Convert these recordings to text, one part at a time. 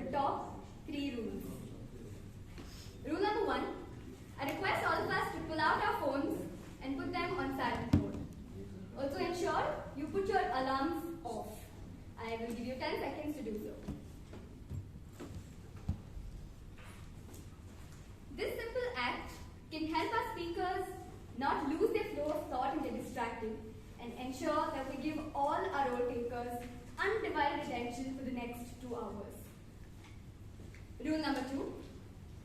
the top 3 rules. Rule number 1, I request all of us to pull out our phones and put them on silent mode. Also ensure you put your alarms off. I will give you 10 seconds to do so. This simple act can help our speakers not lose their flow of thought and get distracted, and ensure that we give all our role takers undivided attention for the next 2 hours. Rule number 2,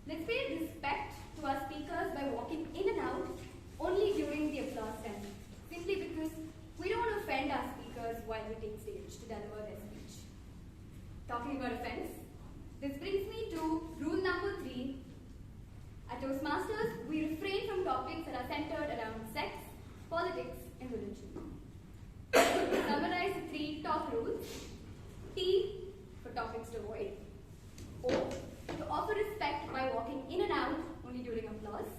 let's pay respect to our speakers by walking in and out only during the applause time, simply because we don't want to offend our speakers while we take stage to deliver their speech. Talking about offense, this brings me to rule number 3. At Toastmasters, we refrain from topics that are centered around sex, politics, and religion. To summarize the 3 top rules: T for topics to avoid, O to offer respect by walking in and out only during applause,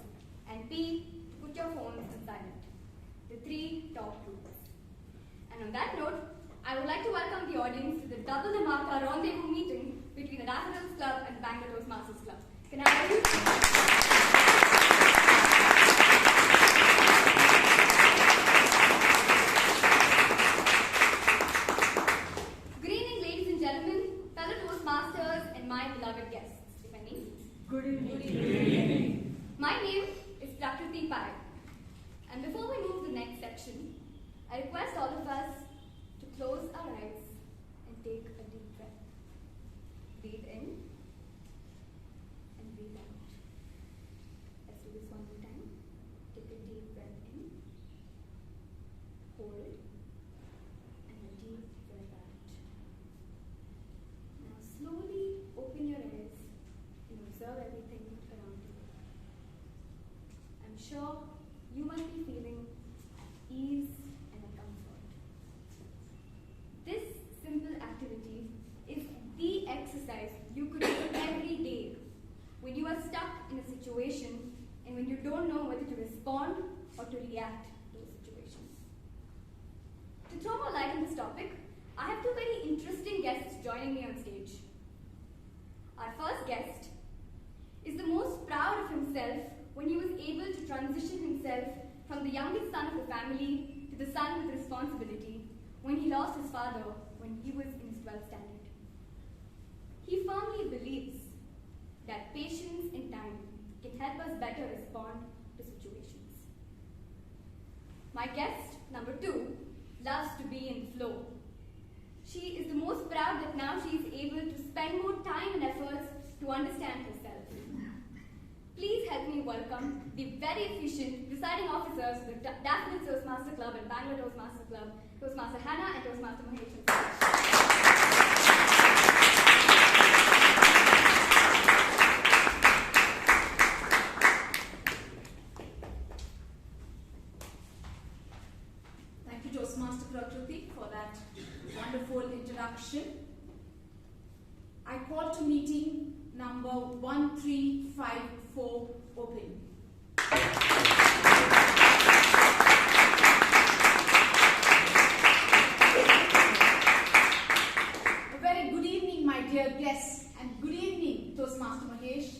and P to put your phones on silent. The 3 top rules. And on that note, I would like to welcome the audience to the double Dhamaka rendezvous meeting between the Bangalore Club and Bangalore Toastmasters Club. Can I have you? My beloved guests, if any. Good evening. Good evening. My name is Prakriti Pai. And before we move to the next section, I request all of us to close our eyes and take a deep breath. Breathe in and breathe out. Let's do this one more time. Take a deep breath in, hold, and a deep breath out. Now slowly open your eyes and observe everything around you. I'm sure you must be feeling at ease and at comfort. This simple activity is the exercise you could do every day when you are stuck in a situation and when you don't know whether to respond or to react to a situation. To throw more light on this topic, I have 2 very interesting guests joining me on stage. Our first guest is the most proud of himself when he was able to transition himself from the youngest son of the family to the son with responsibility when he lost his father when he was in his 12th standard. He firmly believes that patience and time can help us better respond to situations. My guest, number 2, loves to be in the flow. She is the most proud that now she is able to spend more time and efforts to understand herself. Please help me welcome the very efficient presiding officers of the Bangalore Toastmasters Club and Bangalore Toastmasters Club, Toastmaster Hannah and Toastmaster Mahesh. Thank you, Toastmaster Prakriti, for that wonderful introduction. I call to meeting number 1354 open. A very good evening, my dear guests, and good evening, Toastmaster Mahesh.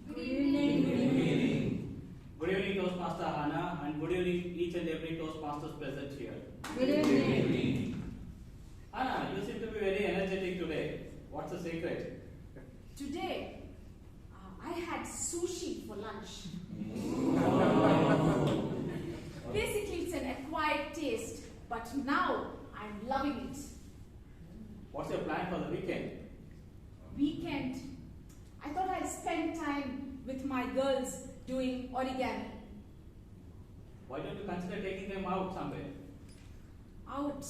Good evening. Good evening. Good evening, Toastmaster Hannah, and good evening each and every Toastmasters present here. Good evening. Hannah, you seem to be very energetic today. What's the secret? Today, I had sushi for lunch. Basically, it's an acquired taste, but now I'm loving it. What's your plan for the weekend? Weekend, I thought I'd spend time with my girls doing origami. Why don't you consider taking them out somewhere? Out.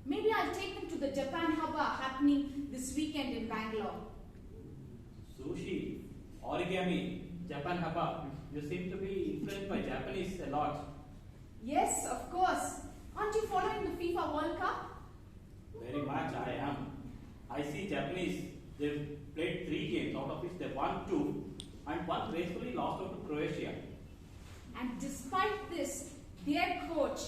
Maybe I'll take them to the Japan Haba happening this weekend in Bangalore. Sushi, origami, Japan Haba. You seem to be influenced by Japanese a lot. Yes, of course. Aren't you following the FIFA World Cup? Very much I am. I see Japanese, they've played 3 games, out of which they won 2, and one gracefully lost out to Croatia. And despite this, their coach,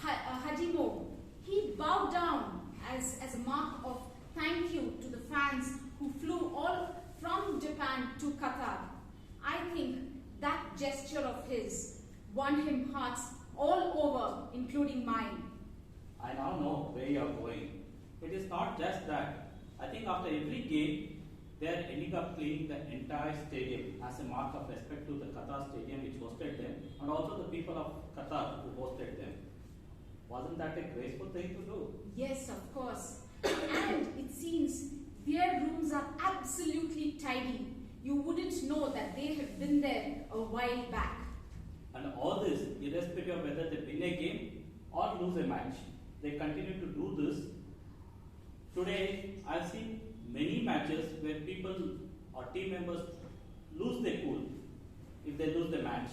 Hajimo, he bowed down as a mark of thank you to the fans who flew all from Japan to Qatar. I think that gesture of his won him hearts all over, including mine. I now know where you are going. It is not just that. I think after every game, they are ending up cleaning the entire stadium as a mark of respect to the Qatar stadium which hosted them and also the people of Qatar who hosted them. Wasn't that a graceful thing to do? Yes, of course. And it seems their rooms are absolutely tidy. You wouldn't know that they have been there a while back. And all this, irrespective of whether they win a game or lose a match, they continue to do this. Today, I've seen many matches where people or team members lose their cool if they lose the match,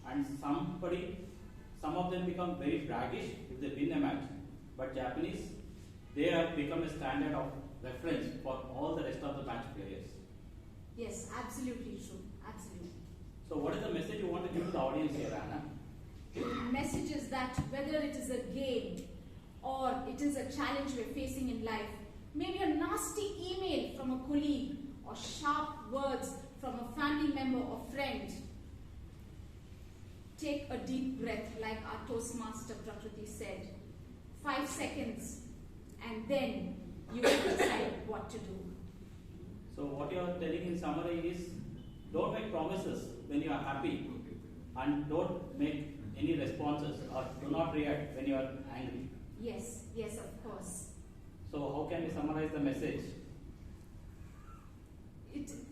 and some of them become very braggish if they win a match. But Japanese, they have become a standard of reference for all the rest of the match players. Yes, absolutely true. Absolutely. So, what is the message you want to give to the audience here, Anna? The message is that whether it is a game or it is a challenge we're facing in life, maybe a nasty email from a colleague or sharp words from a family member or friend, take a deep breath like our Toastmaster Prakriti said. 5 seconds and then you will decide what to do. So what you are telling in summary is, don't make promises when you are happy and don't make any responses or do not react when you are angry. Yes, yes, of course. So how can we summarize the message?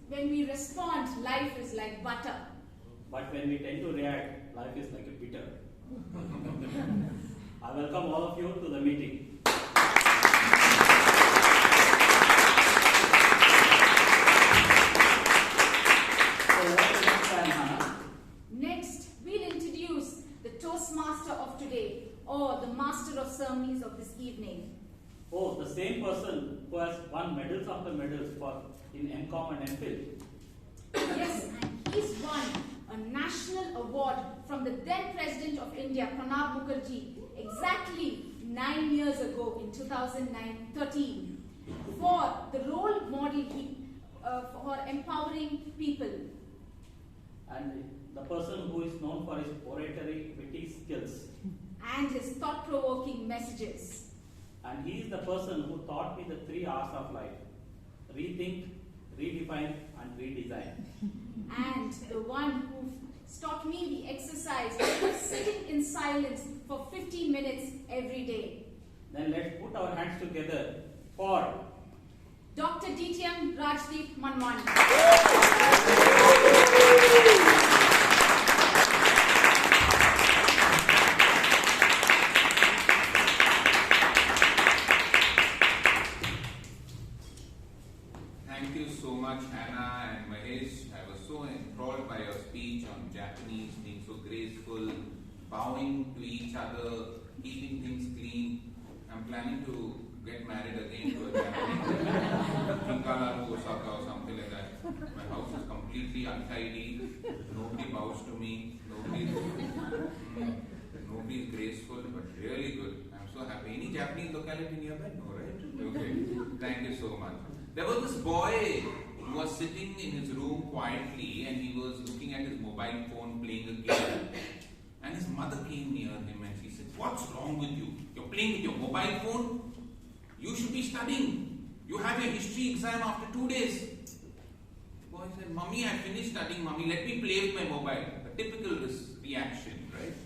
When we respond, life is like butter. But when we tend to react, life is like a bitter. I welcome all of you to the meeting. Next, we'll introduce the Toastmaster of today, or the Master of Ceremonies of this evening. Oh, the same person who has won medals after medals in MCOM and MPhil. Yes, and he's won a national award from the then President of India, Pranab Mukherjee, exactly 9 years ago in 2013, for the role model for empowering people. And the person who is known for his oratory, witty skills. And his thought-provoking messages. And he is the person who taught me the 3 R's of life: rethink, redefine, and redesign. And the one who taught me the exercise of sitting in silence for 15 minutes every day. Then let's put our hands together for Dr. DTM Rajdeep Manwani. Thank you so much, Hannah and Mahesh. I was so enthralled by your speech on Japanese, being so graceful, bowing to each other, keeping things clean. I'm planning to get married again to a Japanese Kinkala Osaka or something like that. My house is completely untidy. Nobody bows to me. Nobody's graceful, but really good. I'm so happy. Any Japanese locality nearby? No, right? Okay. Thank you so much. There was this boy who was sitting in his room quietly and he was looking at his mobile phone playing a game. And his mother came near him and she said, "What's wrong with you? You're playing with your mobile phone? You should be studying. You have your history exam after 2 days." The boy said, "Mummy, I finished studying, Mummy. Let me play with my mobile." A typical reaction, right?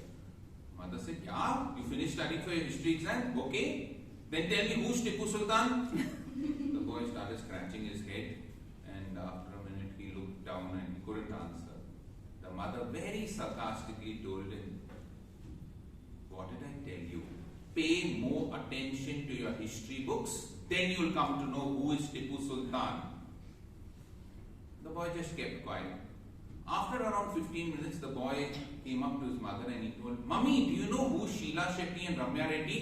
Mother said, "Yeah, you finished studying for your history exam? Okay. Then tell me, who's Tipu Sultan?" The boy started scratching his head, and after a minute he looked down and he couldn't answer. The mother very sarcastically told him, "What did I tell you? Pay more attention to your history books, then you'll come to know who is Tipu Sultan." The boy just kept quiet. After around 15 minutes, the boy came up to his mother and he told, "Mummy, do you know who Sheila Shetty and Ramya Reddy?"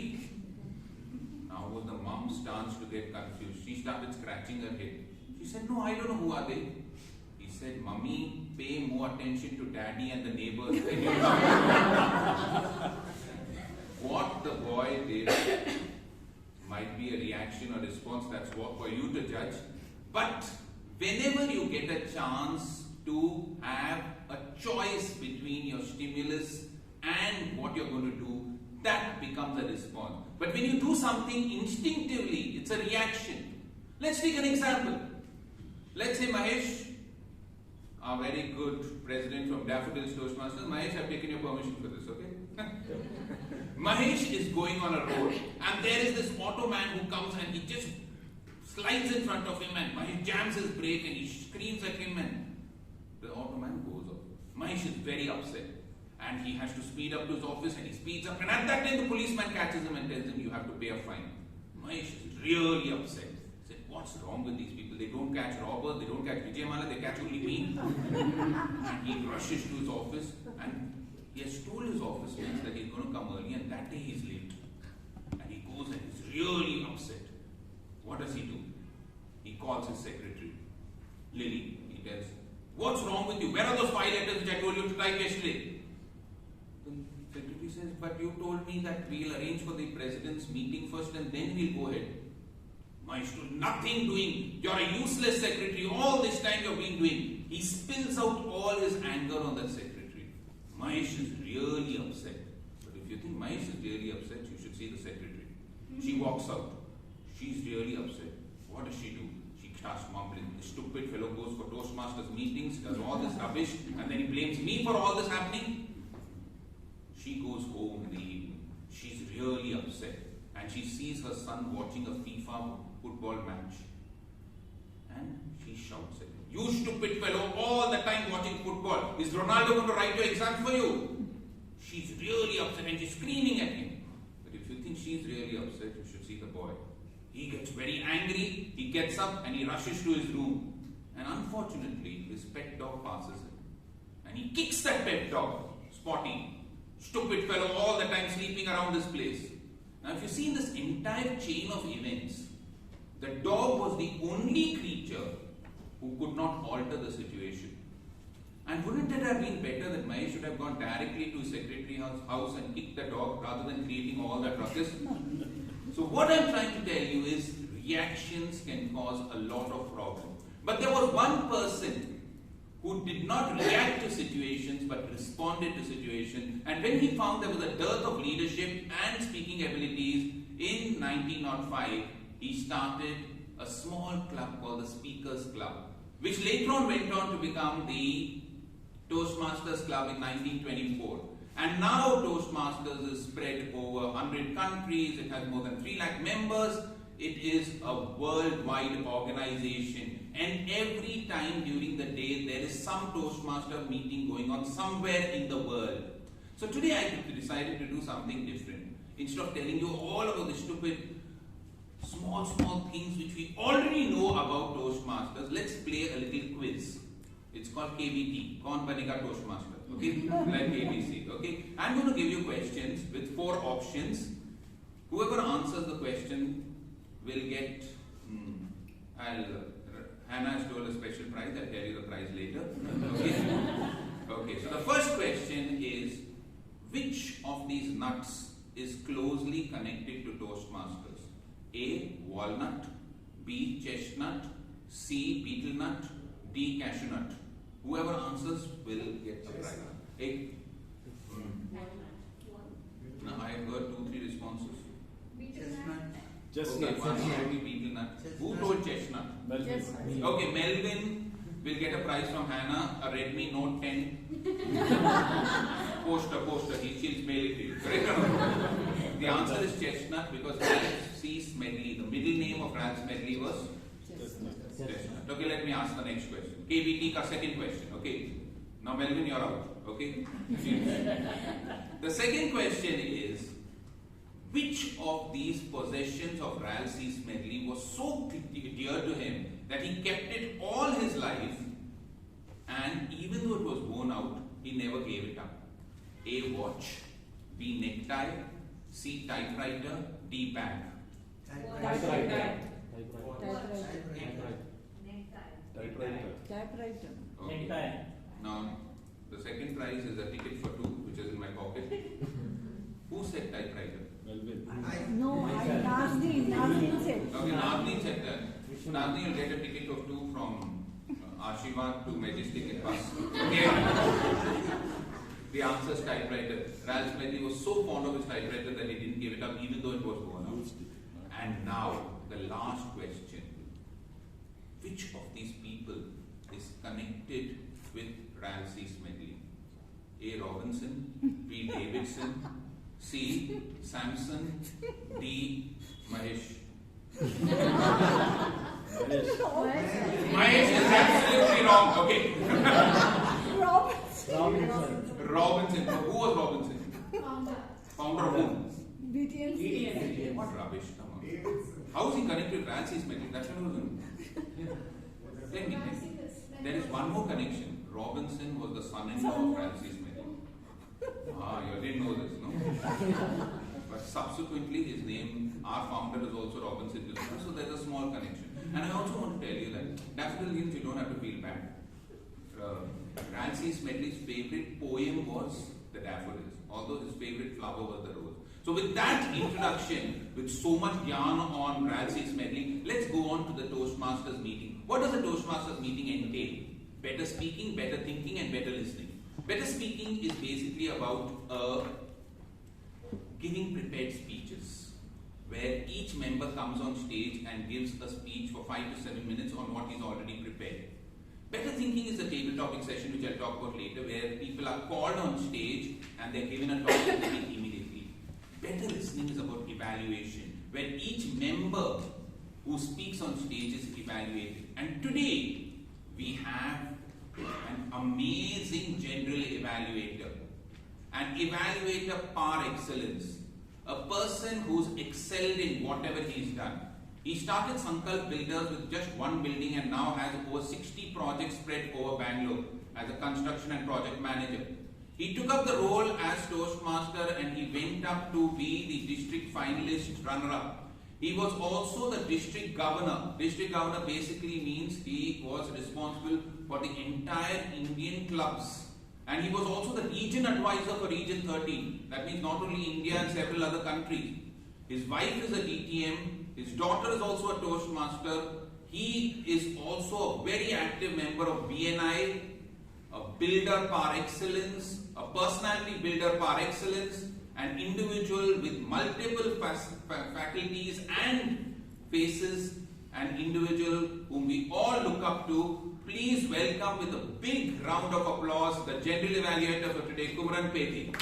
Now was the mom's chance to get confused. She started scratching her head. She said, "No, I don't know who are they." He said, "Mummy, pay more attention to daddy and the neighbors than you know." What the boy did might be a reaction or response, that's what for you to judge. But whenever you get a chance to have a choice between your stimulus and what you're going to do, that becomes a response. But when you do something instinctively, it's a reaction. Let's take an example. Let's say Mahesh, our very good president from Daffodils Toastmasters. Mahesh, I've taken your permission for this, okay? Mahesh is going on a road and there is this auto man who comes and he just slides in front of him and Mahesh jams his brake and he screams at him and the auto man goes off. Mahesh is very upset and he has to speed up to his office and he speeds up and at that time the policeman catches him and tells him you have to pay a fine. Mahesh is really upset. He said, what's wrong with these people? They don't catch robbers, they don't catch Vijayamala, they catch only me. And he rushes to his office and he has told his office mates that he's going to come early and that day he's late. And he goes and he's really upset. What does he do? He calls his secretary, Lily. He tells, what's wrong with you? Where are those 5 letters which I told you to type yesterday? The secretary says, but you told me that we'll arrange for the president's meeting first and then we'll go ahead. Mahesh told, nothing doing. You're a useless secretary. All this time you've been doing. He spills out all his anger on that secretary. Mahesh is really upset. But if you think Mahesh is really upset, you should see the secretary. She walks out. She's really upset. What does she do? She starts mumbling. The stupid fellow goes for Toastmasters meetings, does all this rubbish, and then he blames me for all this happening. She goes home in the evening. She's really upset. And she sees her son watching a FIFA football match. And she shouts at him, you stupid fellow, all the time watching football. Is Ronaldo going to write your exam for you? She's really upset and she's screaming at him. But if you think she's really upset, you should see the boy. He gets very angry, he gets up and he rushes to his room. And unfortunately, his pet dog passes him. And he kicks that pet dog, Spotty. Stupid fellow, all the time sleeping around this place. Now if you see in this entire chain of events, the dog was the only creature who could not alter the situation. And wouldn't it have been better that Mahesh should have gone directly to his secretary's house and kicked the dog rather than creating all that ruckus? So what I'm trying to tell you is reactions can cause a lot of problems. But there was one person who did not react to situations but responded to situations. And when he found there was a dearth of leadership and speaking abilities in 1905, he started a small club called the Speakers Club, which later on went on to become the Toastmasters Club in 1924. And now Toastmasters is spread over 100 countries, it has more than 3 lakh members, it is a worldwide organization. And every time during the day there is some Toastmaster meeting going on somewhere in the world. So today I decided to do something different. Instead of telling you all about the stupid small things which we already know about Toastmasters, let's play a little quiz. It's called KBT, Kaun Banega Toastmaster, okay? Like ABC, okay? I'm going to give you questions with 4 options. Whoever answers the question will get, Hannah has told a special prize, I'll tell you the prize later, okay? Okay, so the first question is, which of these nuts is closely connected to Toastmasters? A. Walnut, B. Chestnut, C. Betel nut, D. Cashew nut. Whoever answers will get the prize. A. Now I have heard 2-3 responses. Chestnut. Okay, one told me betel nut. Who told chestnut? Melvin. Okay, Melvin will get a prize from Hannah, a Redmi Note 10. Poster. She'll mail it to you. Correct or not? The answer is chestnut because Ralph C. Smedley, the middle name of Ralph Smedley was chestnut. Okay, let me ask the next question. KBT ka second question. Okay. Now Melvin, you're out. Okay. The second question is, which of these possessions of Ralph C. Smedley was so dear to him that he kept it all his life, and even though it was worn out, he never gave it up? A. Watch, B. Necktie, C. Typewriter, D. Bag. Typewriter. Okay. Now, the second prize is a ticket for 2, which is in my pocket. Who said typewriter? Melvin. No, Nazneen said. Okay, Nazneen said that. Nazneen will get a ticket of 2 from Ashirwad to Majestic in bus. The answer's typewriter. Ralph Smedley was so fond of his typewriter that he didn't give it up even though it was worn out. And now, the last question. Which of these people is connected with Ralph C. Smedley? A. Robinson, B. Davidson, C. Samson, D. Mahesh. Mahesh is absolutely wrong. Okay. Robinson. Who was Robinson? Founder of whom? BTN. What rubbish. Come on. How is he connected with Ralph C. Smedley? That's what I was going to tell me. There is one more connection. Robinson was the son-in-law of Ralph C. Smedley. You didn't know this, no? But subsequently, his name, our founder is also Robinson, so there's a small connection. And I also want to tell you that daffodils, you don't have to feel bad. Ralph C. Smedley's favorite poem was the daffodils, although his favorite flower was the rose. So with that introduction, with so much yarn on Ralph C. Smedley, let's go on to the Toastmasters meeting. What does a Toastmasters meeting entail? Better speaking, better thinking, and better listening. Better speaking is basically about giving prepared speeches, where each member comes on stage and gives a speech for 5 to 7 minutes on what he's already prepared. Better thinking is a table topic session, which I'll talk about later, where people are called on stage and they're given a topic to speak immediately. Better listening is about evaluation, where each member who speaks on stage is evaluated. And today, we have an amazing general evaluator, an evaluator par excellence, a person who's excelled in whatever he's done. He started Sankalp Builders with just one building and now has over 60 projects spread over Bangalore as a construction and project manager. He took up the role as Toastmaster and he went up to be the district finalist runner-up. He was also the district governor. District governor basically means he was responsible for the entire Indian clubs. And he was also the region advisor for Region 13. That means not only India and several other countries. His wife is a DTM. His daughter is also a Toastmaster. He is also a very active member of BNI, a builder par excellence, a personality builder par excellence, an individual with multiple faculties and faces, an individual whom we all look up to. Please welcome with a big round of applause the general evaluator for today, Kumran Pethi.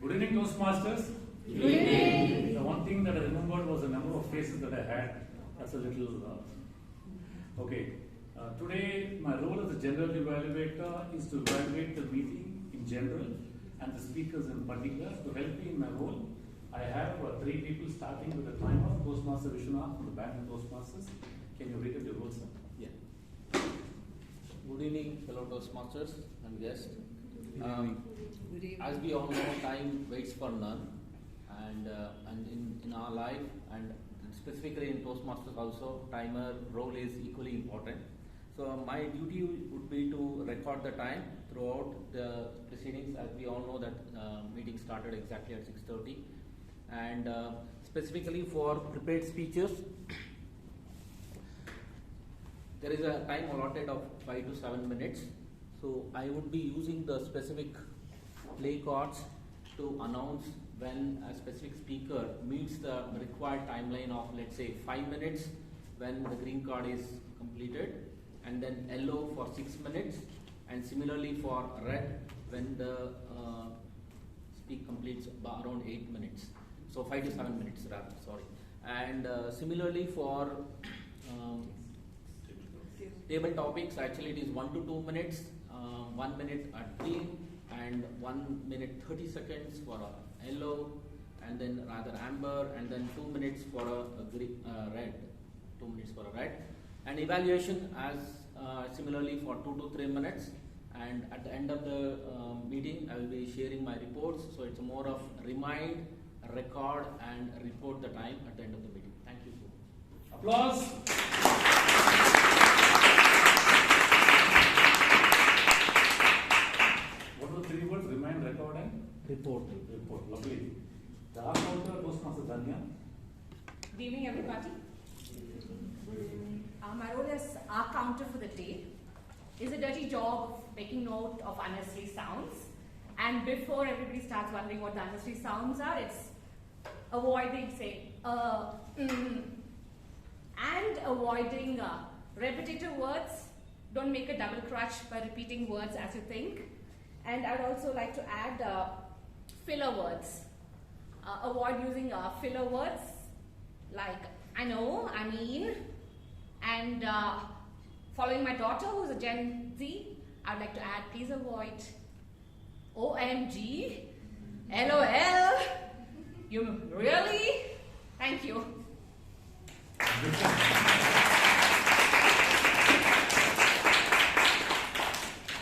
Good evening, Toastmasters. Good evening. The one thing that I remembered was the number of faces that I had. That's a little okay. Today, my role as a general evaluator is to evaluate the meeting in general and the speakers in particular. To help me in my role, I have 3 people starting with the timer. Toastmaster Vishwanath from the Bangalore Toastmasters. Can you read up your role, sir? Yeah. Good evening, fellow Toastmasters and guests. As we all know, time waits for none, and in our life, and specifically in Toastmasters also, timer role is equally important. So my duty would be to record the time throughout the proceedings. As we all know that meeting started exactly at 6:30, and specifically for prepared speeches, there is a time allotted of 5 to 7 minutes. So I would be using the specific play cards to announce when a specific speaker meets the required timeline of, let's say, 5 minutes when the green card is completed, and then yellow for 6 minutes, and similarly for red when the speak completes around 8 minutes. So 5 to 7 minutes rather, sorry. And similarly for table topics, actually it is 1 to 2 minutes, 1 minute at green, and 1 minute 30 seconds for a yellow, and then rather amber, and then 2 minutes for a green, red, 2 minutes for a red. And evaluation as similarly for 2 to 3 minutes. And at the end of the meeting, I will be sharing my reports. So it's more of remind, record, and report the time at the end of the meeting. Thank you so much. Applause. What were the 3 words? Remind, record, and Report, lovely. The art counter, Toastmaster Danya. Good evening, everybody. My role as art counter for the day is a dirty job of making note of unnecessary sounds. And before everybody starts wondering what the unnecessary sounds are, it's avoiding saying and avoiding repetitive words. Don't make a double crutch by repeating words as you think. And I'd also like to add filler words. Avoid using filler words like I know, I mean, and following my daughter who's a Gen Z, I'd like to add please avoid OMG, LOL, you really? Thank you.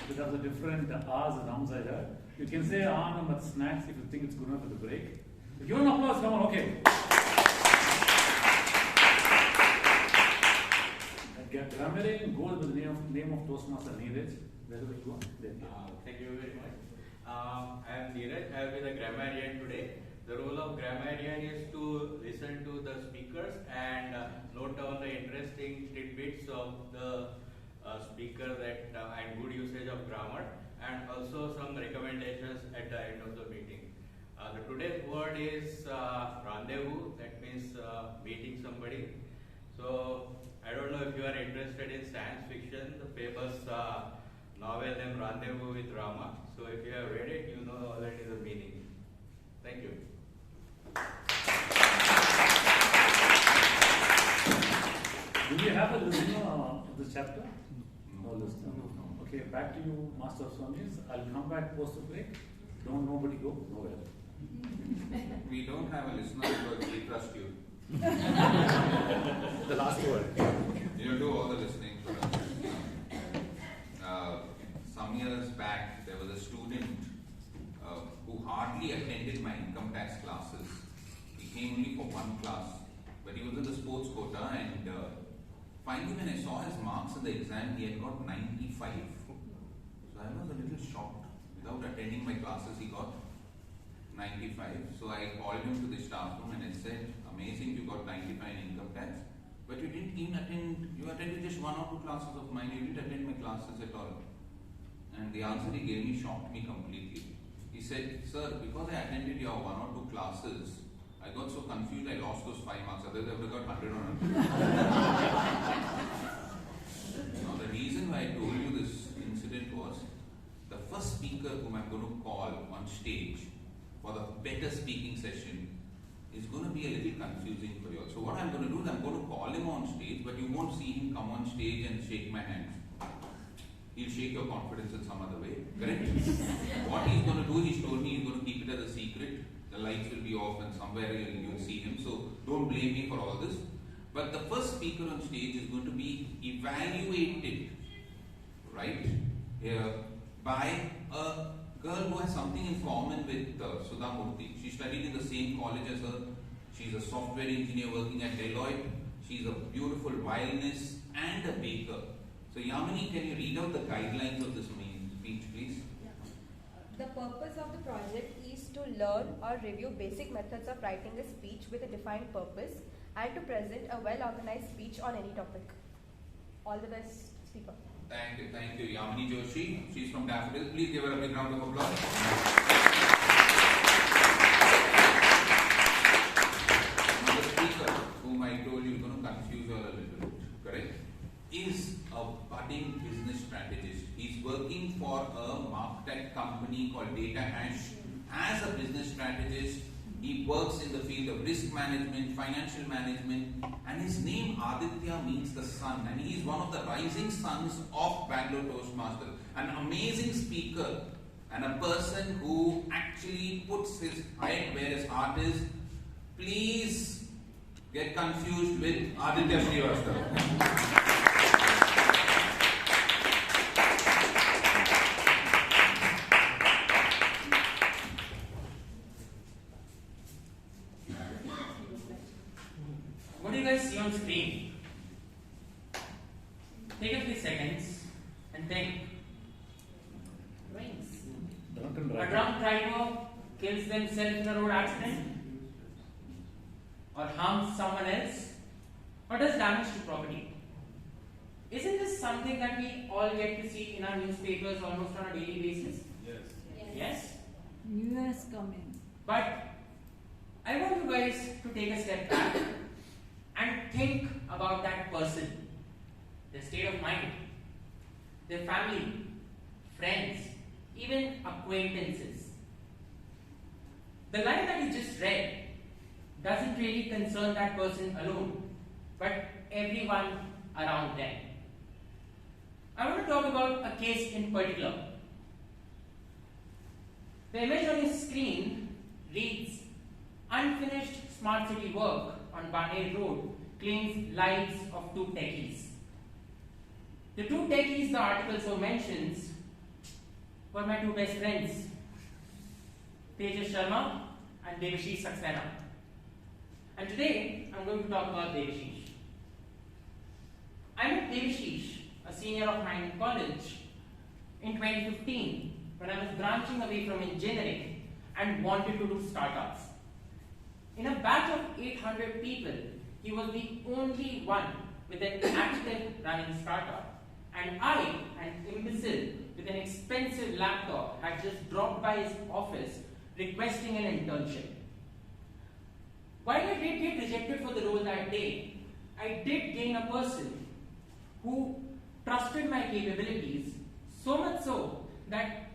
Because the different R's and Ms I heard. You can say on at snacks if you think it's good enough for the break. Give an applause, come on, okay. Grammarian goes with the name of Toastmaster Neeraj. Wherever you go, there. Thank you very much. I am Neeraj. I will be the grammarian today. The role of grammarian is to listen to the speakers and note down the interesting tidbits of the speaker and good usage of grammar, and also some recommendations at the end of the meeting. Today's word is rendezvous. That means meeting somebody. So I don't know if you are interested in science fiction, the famous novel named Rendezvous with Rama. So if you have read it, you know already the meaning. Thank you. Do you have a listener of this chapter? No listener. No. Okay, back to you, Master of Swamis. I'll come back post the break. Don't nobody go nowhere. We don't have a listener because we trust you. The last word. You do all the listening for us. Some years back, there was a student who hardly attended my income tax classes. He came only for one class, but he was in the sports quota, and finally when I saw his marks in the exam, he had got 95. So I was a little shocked. Without attending my classes, he got 95. So I called him to the staff room and I said, amazing, you got 95 in income tax, but you didn't even attend, you attended just 1 or 2 classes of mine, you didn't attend my classes at all. And the answer he gave me shocked me completely. He said, sir, because I attended your 1 or 2 classes, I got so confused I lost those 5 marks, otherwise I would have got 100 on 100. Now the reason why I told you this incident was, the first speaker whom I'm going to call on stage for the better speaking session is going to be a little confusing for you all. So what I'm going to do is I'm going to call him on stage, but you won't see him come on stage and shake my hand. He'll shake your confidence in some other way, correct? What he's going to do, he's told me he's going to keep it as a secret. The lights will be off and somewhere you'll see him. So don't blame me for all this. But the first speaker on stage is going to be evaluated, right, by a girl who has something in common with Sudha Murthy. She studied in the same college as her. She's a software engineer working at Deloitte. She's a beautiful violinist and a baker. So Yamini, can you read out the guidelines of this speech, please? The purpose of the project is to learn or review basic methods of writing a speech with a defined purpose and to present a well-organized speech on any topic. All the best, speaker. Thank you, Yamini Joshi. She's from Daffodil. Please give her a big round of applause. Now the speaker, whom I told you is going to confuse you all a little bit, correct, is a budding business strategist. He's working for a martech company called Data Hash. As a business strategist, he works in the field of risk management, financial management, and his name Aditya means the sun, and he is one of the rising sons of Bangalore Toastmasters. An amazing speaker and a person who actually puts his head where his heart is. Please get confused with Aditya Srivastava. What do you guys see on screen? Take a few seconds and think. Rings. Drunken A driver. drunk driver himself in a road accident, or harms someone else, or does damage to property. Isn't this something that we all get to see in our newspapers almost on a daily basis? Yes? New Year's coming. But I want you guys to take a step back and think about that person, their state of mind, their family, friends, even acquaintances. The line that you just read doesn't really concern that person alone, but everyone around them. I want to talk about a case in particular. The image on your screen reads, "Unfinished smart city work on Bangalore Road claims lives of two techies." The two techies the article so mentions were my two best friends, Tejas Sharma and Devashish Saxena. And today, I'm going to talk about Devashish. I met Devashish, a senior of mine in college, in 2015 when I was branching away from engineering and wanted to do startups. In a batch of 800 people, he was the only one with an active running startup. And I, an imbecile with an expensive laptop, had just dropped by his office requesting an internship. While I did get rejected for the role that day, I did gain a person who trusted my capabilities, so much so that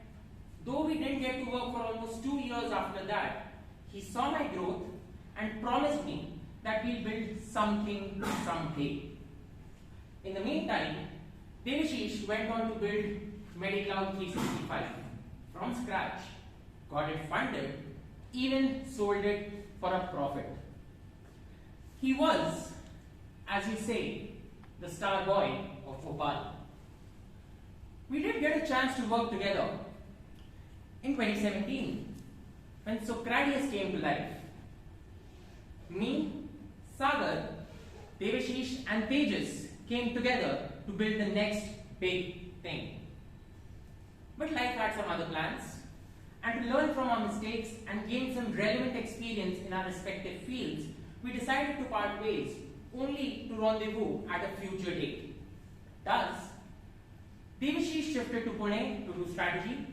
though we didn't get to work for almost 2 years after that, he saw my growth and promised me that we'll build something someday. In the meantime, Devashish went on to build MediCloud 365 from scratch, got it funded, even sold it for a profit. He was, as you say, the star boy of Bhopal. We did get a chance to work together in 2017 when Socrates came to life. Me, Sagar, Devashish and Tejas came together to build the next big thing. But life had some other plans, and to learn from our mistakes and gain some relevant experience in our respective fields, we decided to part ways, only to rendezvous at a future date. Thus, Devashish shifted to Pune to do strategy,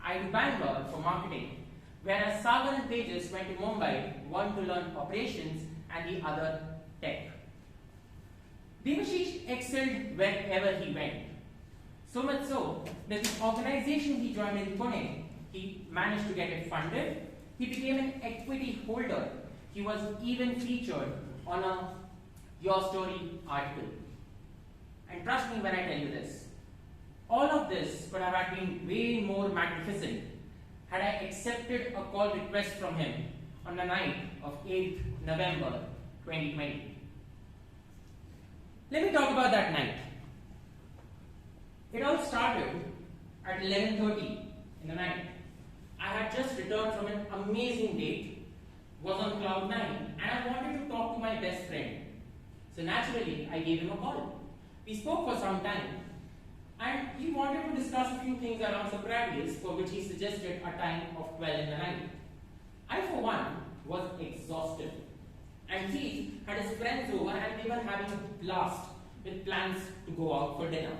I to Bangalore for marketing, whereas Sagar and Tejas went to Mumbai, one to learn operations and the other tech. Devashish excelled wherever he went. So much so that the organization he joined in Pune, he managed to get it funded. He became an equity holder. He was even featured on a Your Story article. And trust me when I tell you this, all of this could have been way more magnificent had I accepted a call request from him on the night of 8th November 2020. Let me talk about that night. It all started at 11:30 in the night. I had just returned from an amazing date, was on cloud 9, and I wanted to talk to my best friend. So naturally, I gave him a call. We spoke for some time, and he wanted to discuss a few things around Socrates, for which he suggested a time of 12 in the night. I, for one, was exhausted, and he had his friends over and they were having a blast with plans to go out for dinner.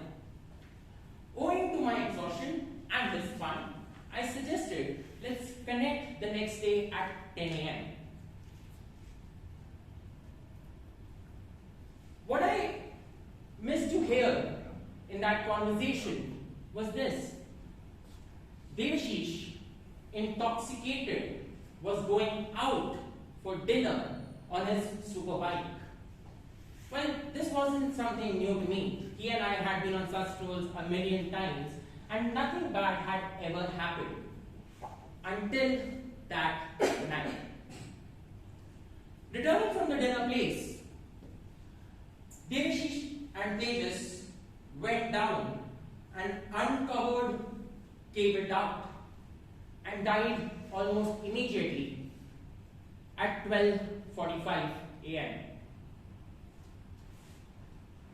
Owing to my exhaustion and his fun, I suggested let's connect the next day at 10 a.m. What I missed to hear in that conversation was this: Devashish, intoxicated, was going out for dinner on his superbike. Well, this wasn't something new to me. He and I had been on such tours a million times, and nothing bad had ever happened until that night. Returning from the dinner place, Devashish and Tejas went down and uncovered cable duct and died almost immediately at 12:45 a.m.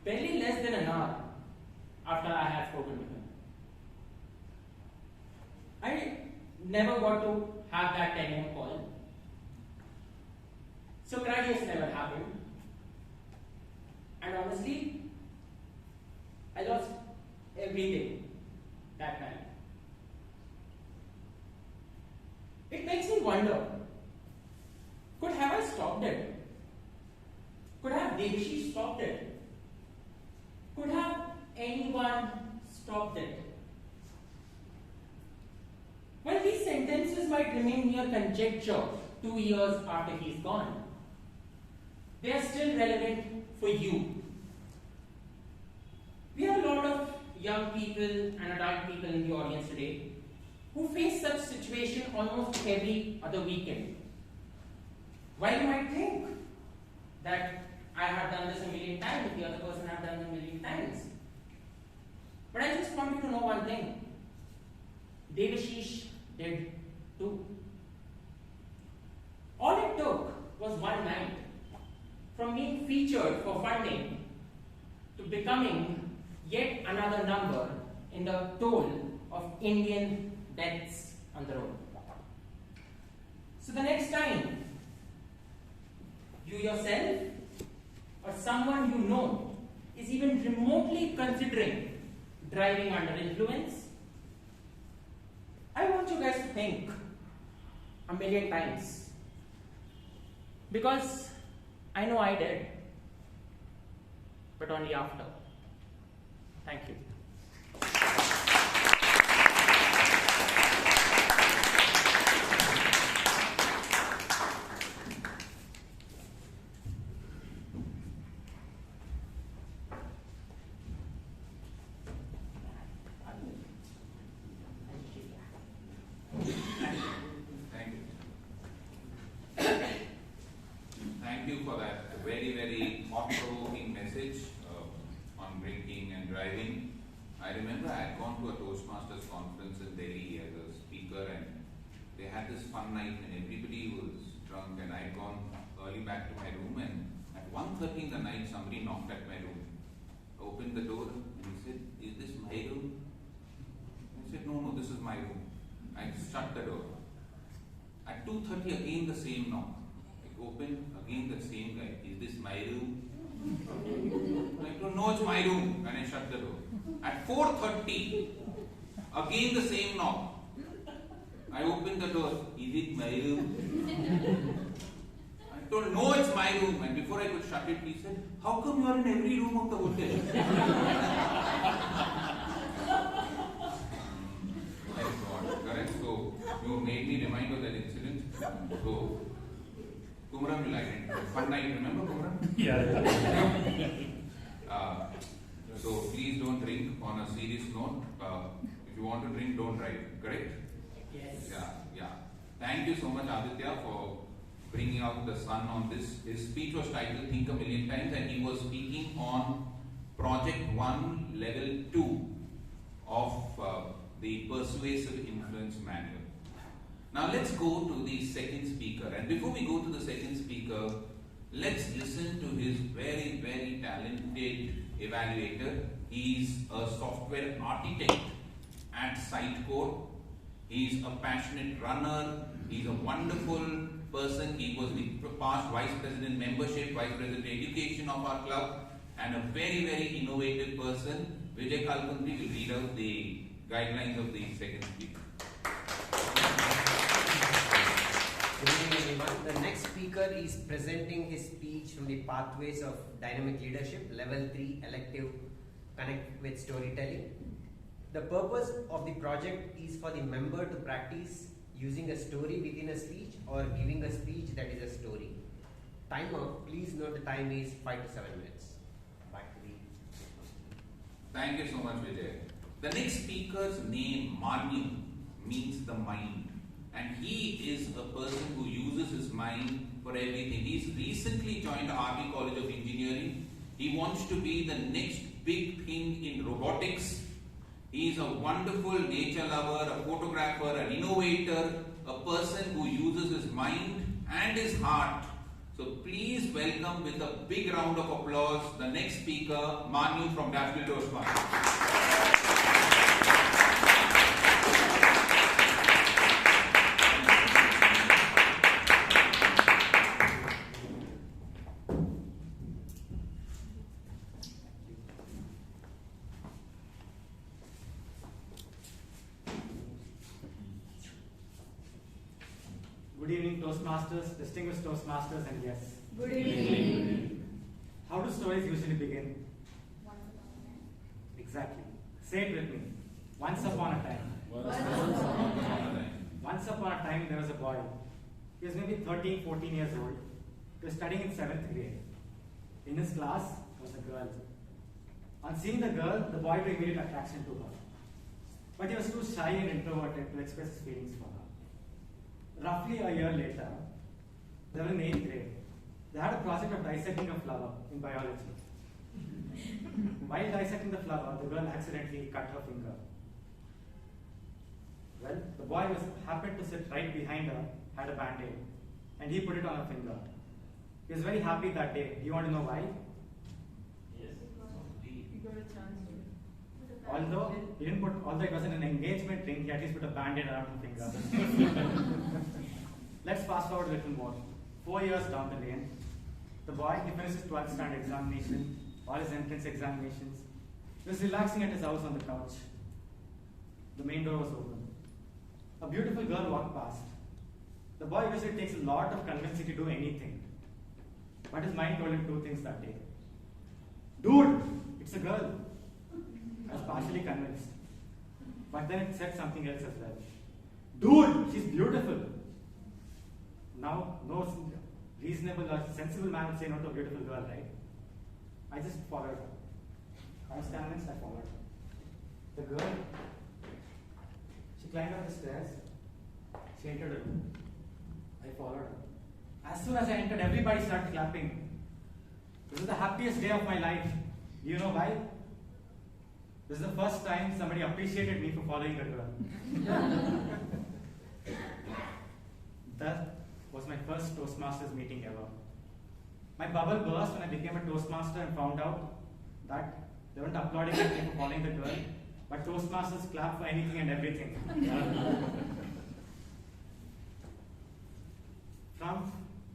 Barely less than an hour after I had spoken with him. I never got to have that telephone call. So graduation never happened. And honestly, I lost everything that night. It makes me wonder, could have I stopped it? Could have Devashi stopped it? Could have anyone stopped it? Well, these sentences might remain mere conjecture 2 years after he's gone. They are still relevant for you. We have a lot of young people and adult people in the audience today who face such situation almost every other weekend. While you might think that I have done this a million times, the other person have done it a million times. But I just want you to know one thing. Devashish did too. All it took was one night from being featured for funding to becoming yet another number in the toll of Indian deaths on the road. So the next time you yourself or someone you know is even remotely considering driving under influence, I want you guys to think a million times, because I know I did, but only after. Thank you. Thank you for that very, very thought-provoking message on drinking and driving. I remember I had gone to a Toastmasters conference in Delhi as a speaker, and they had this fun night and everybody was drunk, and I had gone early back to my room, and at 1:30 in the night somebody knocked at my room. I opened the door and he said, "Is this my room?" I said, No, this is my room. I shut the door. At 2:30 again the same knock. Open again the same guy. "Is this my room?" I don't know, it's my room, and I shut the door. At 4:30 again the same knock. I opened the door. "Is it my room?" I don't know, it's my room, and before I could shut it, he said, "How come you are in every room of the hotel?" Thank God. Correct. So you made me remind of that incident. So Kumram will identify. Fun night, remember Kumram? Yeah. So please don't drink. On a serious note, if you want to drink, don't drive. Correct? Yes. Yeah. Thank you so much, Aditya, for bringing out the sun on this. His speech was titled "Think a Million Times," and he was speaking on Project 1, Level 2 of the Persuasive Influence Manual. Now let's go to the second speaker, and before we go to the second speaker, let's listen to his very, very talented evaluator. He's a software architect at Sitecore. He's a passionate runner. He's a wonderful person. He was the past Vice President Membership, Vice President Education of our club, and a very, very innovative person. Vijay Kalkuntri will read out the guidelines of the second speaker. Good evening, everyone. The next speaker is presenting his speech from the Pathways of Dynamic Leadership, Level 3 Elective Connect with Storytelling. The purpose of the project is for the member to practice using a story within a speech or giving a speech that is a story. Timer, please note the time is 5 to 7 minutes. Back to the... Thank you so much, Vijay. The next speaker's name, Manu, means the mind. And he is a person who uses his mind for everything. He's recently joined RV College of Engineering. He wants to be the next big thing in robotics. He is a wonderful nature lover, a photographer, an innovator, a person who uses his mind and his heart. So please welcome with a big round of applause the next speaker, Manu from Bangalore Toastmasters. Toastmasters, distinguished Toastmasters, and yes. Good evening. How do stories usually begin? Exactly. Say it with me. Once upon a time. Once upon a time, there was a boy. He was maybe 13, 14 years old. He was studying in 7th grade. In his class was a girl. On seeing the girl, the boy took immediate attraction to her. But he was too shy and introverted to express his feelings for her. Roughly a year later, they were in 8th grade. They had a project of dissecting a flower in biology. While dissecting the flower, the girl accidentally cut her finger. Well, the boy happened to sit right behind her, had a band-aid, and he put it on her finger. He was very happy that day. Do you want to know why? Yes. Although it wasn't an engagement ring, he at least put a band-aid around her finger. Let's fast forward a little more. 4 years down the lane, the boy, he finished his 12th standard examination, all his entrance examinations. He was relaxing at his house on the couch. The main door was open. A beautiful girl walked past. The boy usually takes a lot of convincing to do anything. But his mind told him two things that day. Dude, it's a girl. I was partially convinced. But then it said something else as well. Dude, she's beautiful. Now, no reasonable or sensible man would say no to a beautiful girl, right? I just followed her. I was convinced, I followed her. The girl, she climbed up the stairs. She entered a room. I followed her. As soon as I entered, everybody started clapping. This is the happiest day of my life. Do you know why? This is the first time somebody appreciated me for following a girl. That was my first Toastmasters meeting ever. My bubble burst when I became a Toastmaster and found out that they weren't applauding me for following the girl, but Toastmasters clap for anything and everything.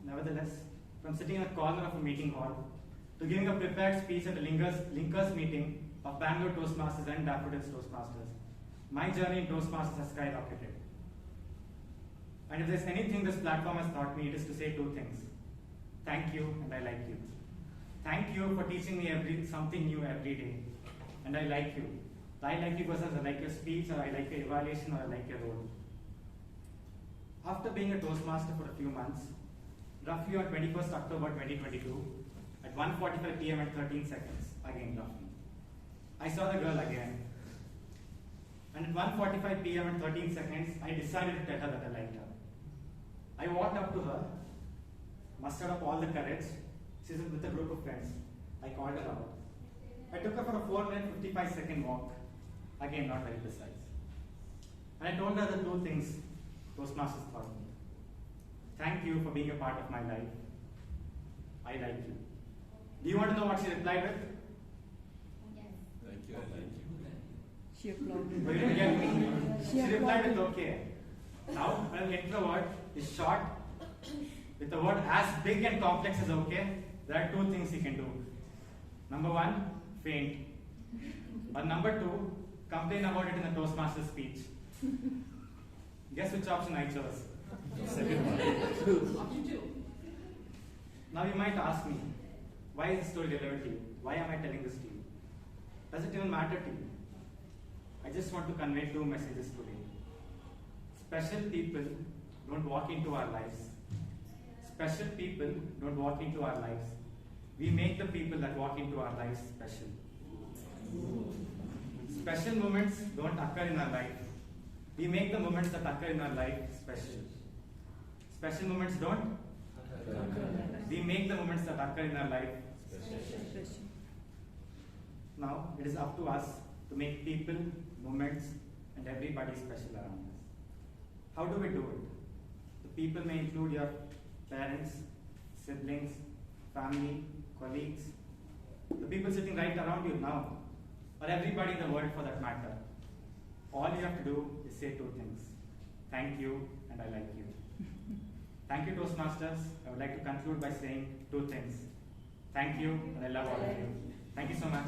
Nevertheless, from sitting in a corner of a meeting hall to giving a prepared speech at a linkers meeting of Bangalore Toastmasters and Daffodils Toastmasters, my journey in Toastmasters has skyrocketed. And if there's anything this platform has taught me, it is to say two things. Thank you, and I like you. Thank you for teaching me something new every day, and I like you. I like you because I like your speech, or I like your evaluation, or I like your role. After being a Toastmaster for a few months, roughly on 21st October 2022, at 1:45 p.m. and 13 seconds, again roughly, I saw the girl again. And at 1:45 p.m. and 13 seconds, I decided to tell her that I liked her. I walked up to her, mustered up all the courage. She's with a group of friends. I called her out. I took her for a 4-minute, 55-second walk. Again, not very precise. And I told her the two things Toastmasters taught me. Thank you for being a part of my life. I like you. Do you want to know what she replied with? Yes. Thank you, I like you. She applauded. But you didn't get me. She She replied with applauded. okay. Now, when an introvert is short, with a word as big and complex as okay, there are two things he can do. Number one, faint. Or number two, complain about it in a Toastmaster speech. Guess which option I chose? Second one. Option 2. Now you might ask me, why is this story relevant to you? Why am I telling this to you? Does it even matter to you? I just want to convey two messages today. Special people don't walk into our lives. Special people don't walk into our lives. We make the people that walk into our lives special. Special moments don't occur in our life. We make the moments that occur in our life special. Special moments don't? We make the moments that occur in our life special. Now, it is up to us to make people, moments, and everybody special around us. How do we do it? The people may include your parents, siblings, family, colleagues, the people sitting right around you now, or everybody in the world for that matter. All you have to do is say two things. Thank you, and I like you. Thank you, Toastmasters. I would like to conclude by saying two things. Thank you, and I love all of you. Thank you so much.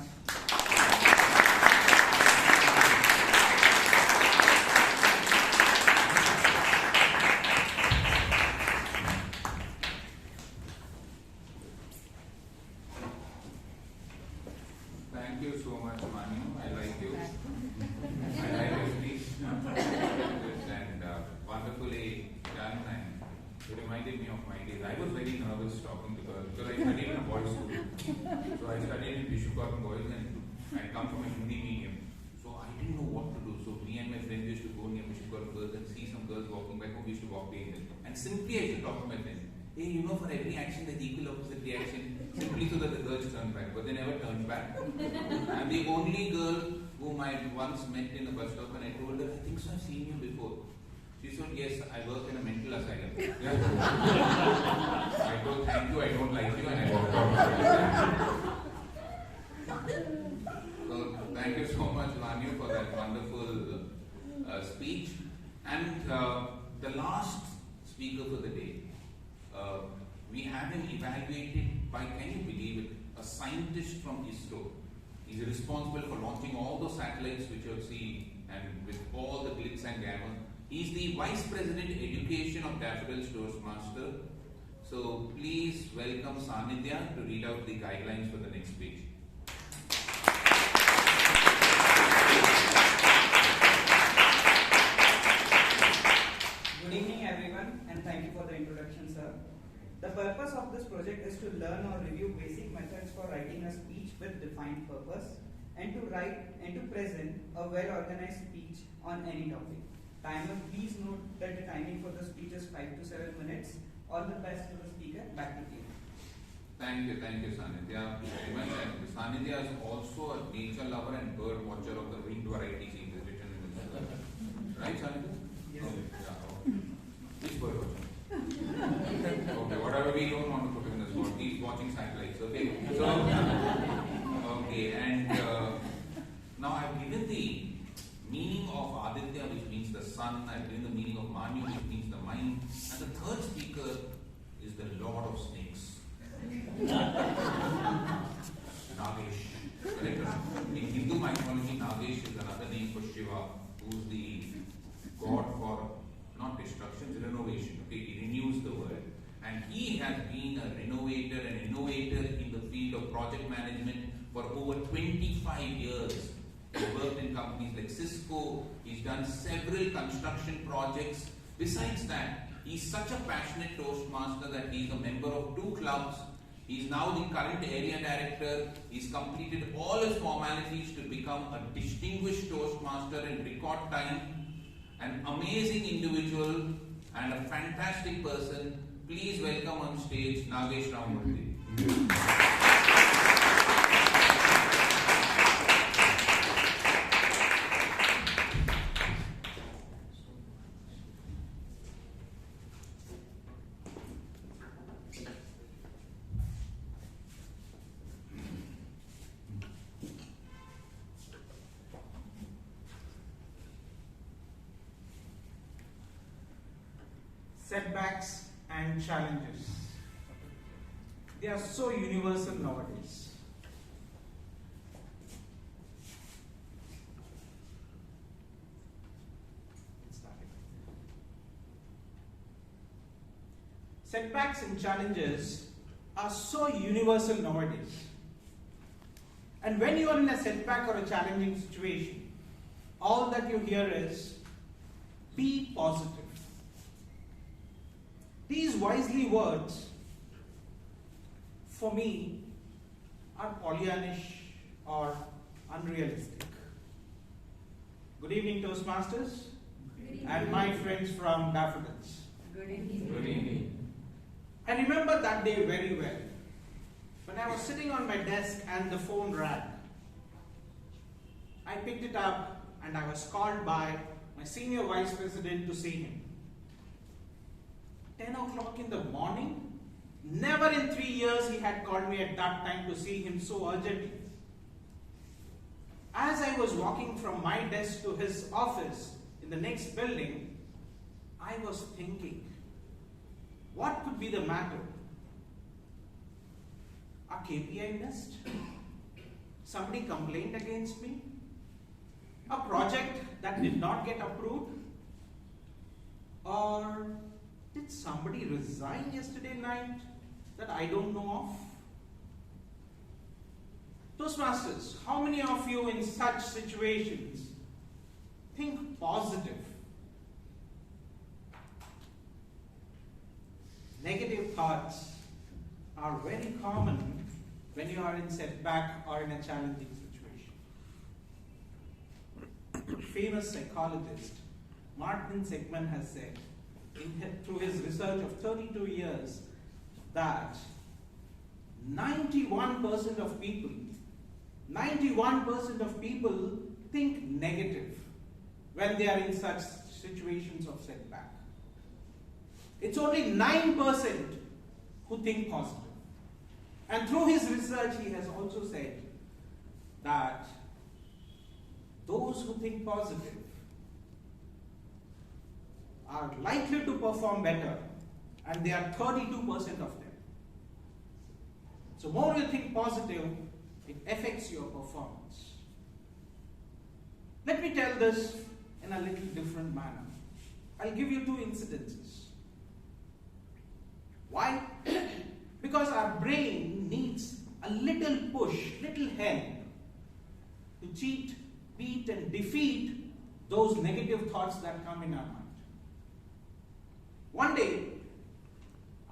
Thank you so much, Manu. I like you. I like your speech. And wonderfully done. And it reminded me of my days. I was very nervous talking to girls because I studied in a boys' school. So I studied in Vishukarm Boys and I come from a Hindi medium. So I didn't know what to do. So me and my friends used to go near Vishukarm Girls and see some girls walking by whom we used to walk behind them. And simply I used to talk to my friends. Hey, you know, for every action there's equal opposite reaction. Simply so that the girls turn back. But they never turned back. I'm the only girl whom I once met in a bus stop and I told her, I think so, I've seen you before. She said, yes, I work in a mental asylum. Yeah. I told, thank you, I don't like you, and I walked out. So, thank you so much, Vanu, for that wonderful speech. And the last speaker for the day, we have him evaluated by, can you believe it, a scientist from ISRO. He's responsible for launching all those satellites which you see and with all the glitz and glamour. He's the Vice President Education of Daffodils Toastmaster. So please welcome Sanidhya to read out the guidelines for the next speech. Good evening everyone, and thank you for the introduction, sir. The purpose of this project is to learn or review basic methods for writing a speech with defined purpose and to present a well-organized speech on any topic. Timer, please note that the timing for the speech is 5 to 7 minutes. All the best to the speaker. Back to you. Thank you, Sanidhya. Very much. And Sanidhya is also a nature lover and bird watcher of the winged varieties he has written in his book. Right, Sanidhya? Yes. Okay. Yeah, okay. Which bird watcher? Okay, whatever we don't want to put him in this board, he's watching satellites. Okay. So, okay, and now I've given the meaning of Aditya, which means the sun. I've given the meaning of Manu, which means the mind. And the third speaker is the Lord of Snakes. Nagesh. Correct? In Hindu mythology, Nagesh is another name for Shiva, who's the god for not destruction, renovation. Okay, he renews the world. And he has been a renovator and innovator in the field of project management for over 25 years. He worked in companies like Cisco. He's done several construction projects. Besides that, he's such a passionate Toastmaster that he's a member of 2 clubs. He's now the current area director. He's completed all his formalities to become a distinguished Toastmaster in record time. An amazing individual and a fantastic person. Please welcome on stage Nagesh Ramamurthy. Setbacks and challenges. They are so universal nowadays. Setbacks and challenges are so universal nowadays. And when you are in a setback or a challenging situation, all that you hear is, be positive. These wisely words, for me, are Pollyannish or unrealistic. Good evening, Toastmasters, and my friends from Daffodils. Good evening. Good evening. I remember that day very well, when I was sitting on my desk and the phone rang. I picked it up and I was called by my senior vice president to see him. 10 o'clock in the morning? Never in 3 years he had called me at that time to see him so urgently. As I was walking from my desk to his office in the next building, I was thinking, what could be the matter? A KPI missed? Somebody complained against me? A project that did not get approved? Or did somebody resign yesterday night that I don't know of? Toastmasters, how many of you in such situations think positive? Negative thoughts are very common when you are in setback or in a challenging situation. Famous psychologist Martin Seligman has said, through his research of 32 years, that 91% of people think negative when they are in such situations of setback. It's only 9% who think positive. And through his research, he has also said that those who think positive are likely to perform better, and they are 32% of them. So more you think positive, it affects your performance. Let me tell this in a little different manner. I'll give you 2 incidences. Why? Because our brain needs a little push, little help to cheat, beat and defeat those negative thoughts that come in our mind. One day,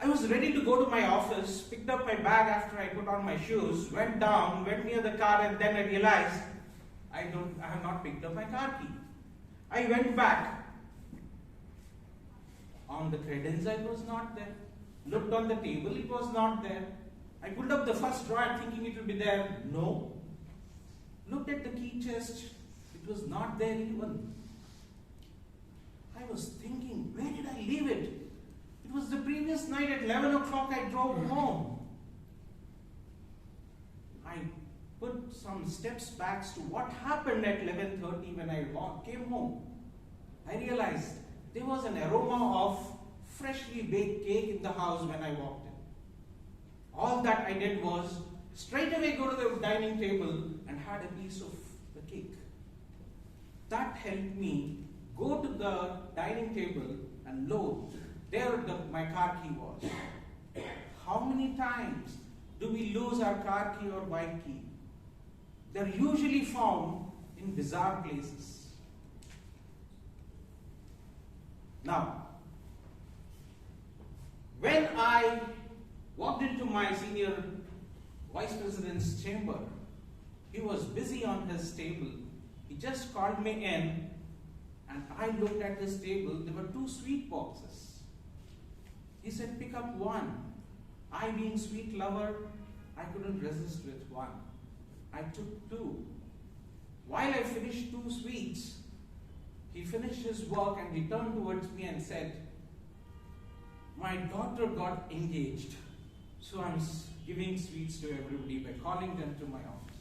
I was ready to go to my office, picked up my bag after I put on my shoes, went down, went near the car, and then I realized I have not picked up my car key. I went back. On the credenza, it was not there. Looked on the table, it was not there. I pulled up the first drawer thinking it would be there. No. Looked at the key chest, it was not there even. I was thinking, where did I leave it? It was the previous night at 11 o'clock I drove home. I put some steps back to what happened at 11:30 when I came home. I realized there was an aroma of freshly baked cake in the house when I walked in. All that I did was straight away go to the dining table and had a piece of the cake. That helped me go to the dining table and lo, there my car key was. How many times do we lose our car key or bike key? They're usually found in bizarre places. Now, when I walked into my senior vice president's chamber, he was busy on his table. He just called me in, and I looked at his table. There were 2 sweet boxes. He said, pick up one. I, being sweet lover, I couldn't resist with one. I took 2. While I finished 2 sweets, he finished his work and he turned towards me and said, my daughter got engaged, so I'm giving sweets to everybody by calling them to my office.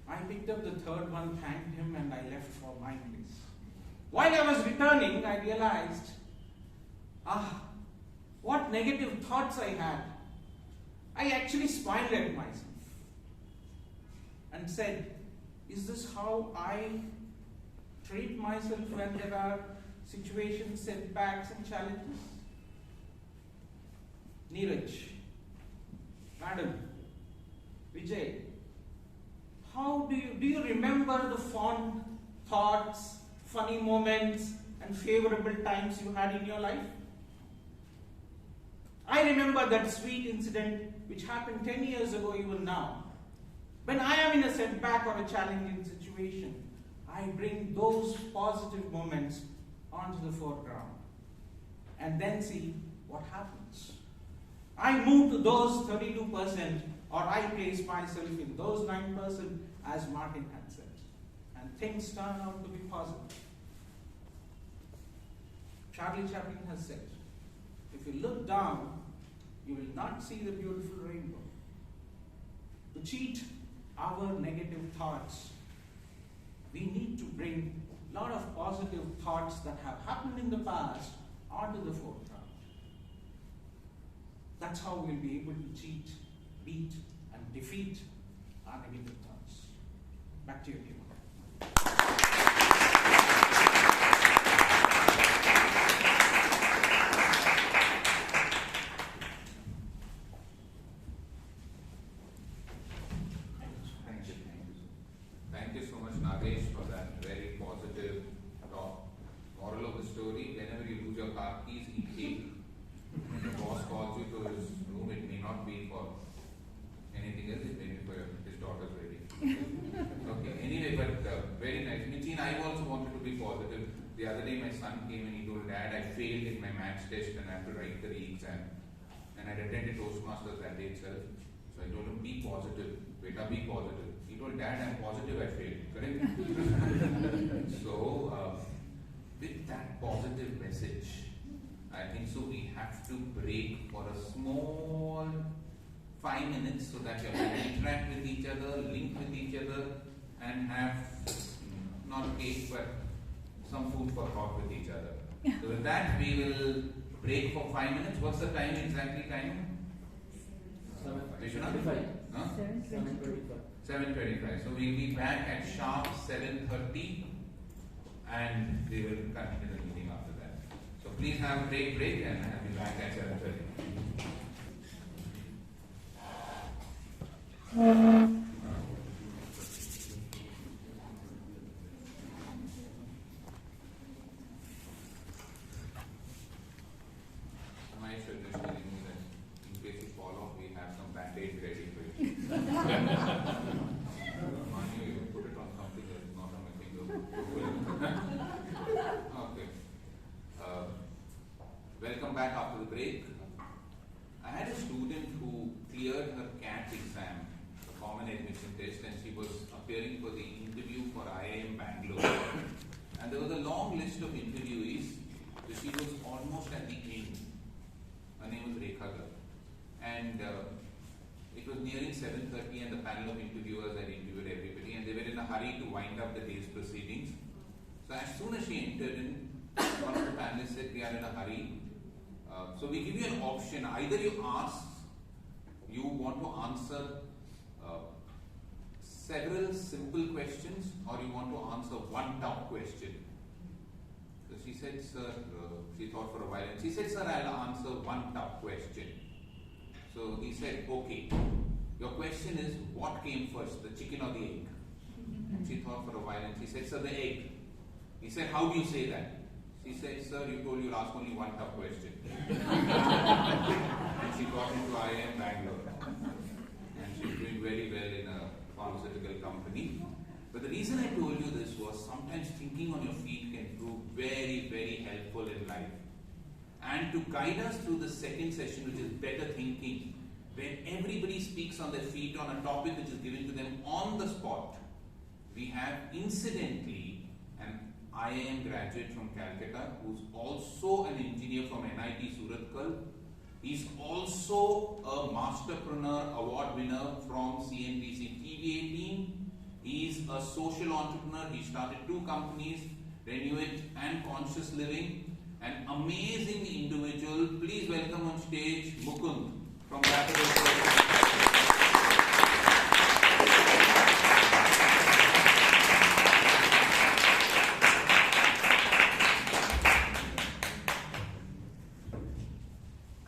I picked up the 3rd one, thanked him, and I left for my place. While I was returning, I realized, what negative thoughts I had. I actually smiled at myself and said, is this how I treat myself when there are situations, setbacks and challenges? Neeraj, Madam, Vijay, how do you remember the fond thoughts, funny moments and favorable times you had in your life? I remember that sweet incident which happened 10 years ago even now. When I am in a setback or a challenging situation, I bring those positive moments onto the foreground and then see what happens. I move to those 32%, or I place myself in those 9%, as Martin had said, and things turn out to be positive. Charlie Chaplin has said, if you look down, you will not see the beautiful rainbow. To cheat our negative thoughts, we need to bring a lot of positive thoughts that have happened in the past onto the foreground. That's how we'll be able to cheat, beat, and defeat our negative thoughts. Back to you, Kim. calls you to his room, it may not be for anything else, it may be for his daughter's wedding. Okay, anyway, but very nice. Michin, I also wanted to be positive. The other day my son came and he told, Dad, I failed in my maths test and I have to write the re-exam. And I attended Toastmasters that day itself. So I told him, be positive. Beta, be positive. He told, Dad, I'm positive I failed. Correct? So, with that positive message, I think so we have to break for a small 5 minutes so that you can interact with each other, link with each other, and have not cake but some food for thought with each other. So with that, we will break for 5 minutes. What's the time exactly? Time? 7:25. Huh? 7:25. So we'll be back at sharp 7:30, and we will continue the meeting after that. So please have a break, and I'll be back at 7:30. My suggestion is that in case you fall off, we have some band-aid ready for you. Manu, you put it on something that's not on my finger. Okay. Welcome back after the break. I had a student who cleared her CAT exam, the Common Admission Test, and she was appearing for the interview for IIM Bangalore. And there was a long list of interviewees, so she was almost at the end. Her name was Rekha Gar. And it was nearing 7:30 and the panel of interviewers had interviewed everybody and they were in a hurry to wind up the day's proceedings. So as soon as she entered in, one of the panelists said, we are in a hurry. So we give you an option. Either you want to answer several simple questions or you want to answer one tough question. So she said, sir, she thought for a while and she said, sir, I'll answer one tough question. So he said, okay, your question is, what came first, the chicken or the egg? And she thought for a while and she said, sir, the egg. He said, how do you say that? She said, sir, you told you'll ask only one tough question. And she got into IIM Bangalore. And she's doing very well in a pharmaceutical company. But the reason I told you this was sometimes thinking on your feet can prove very, very helpful in life. And to guide us through the second session, which is better thinking, when everybody speaks on their feet on a topic which is given to them on the spot, we have incidentally an IIM graduate from Calcutta who's also an engineer from NIT Surathkal. He's also a Masterpreneur Award winner from CNBC TVA team. He's a social entrepreneur. He started 2 companies, Renuit and Conscious Living. An amazing individual. Please welcome on stage Mukund from Bangalore.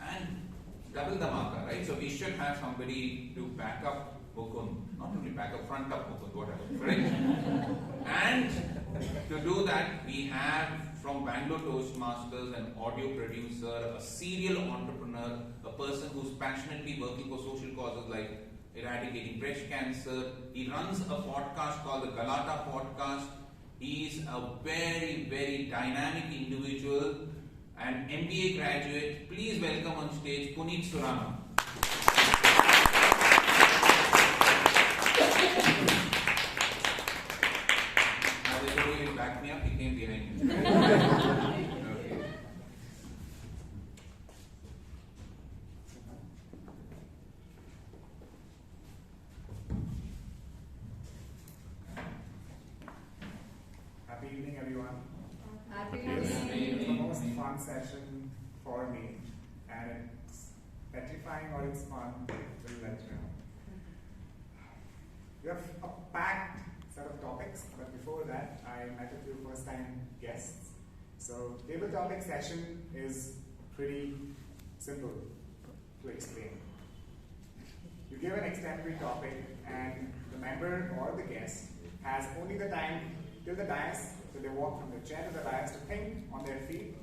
And double the marker, right? So we should have somebody to back up Mukund. Not only back up, front up Mukund, whatever, right? And to do that, we have from Bangalore Toastmasters, an audio producer, a serial entrepreneur, a person who's passionately working for social causes like eradicating breast cancer. He runs a podcast called the Galata Podcast. He's a very, very dynamic individual, an MBA graduate. Please welcome on stage Puneet Surana. Back me up, he came behind me. Okay. Happy evening, everyone. Happy It's evening. the most fun session for me, and it's petrifying or it's fun. We'll let you know. We have a packed set of topics, but before that, I met a few first-time guests. So, table topic session is pretty simple to explain. You give an extempore topic, and the member or the guest has only the time till the dais, so they walk from the chair to the dais to think on their feet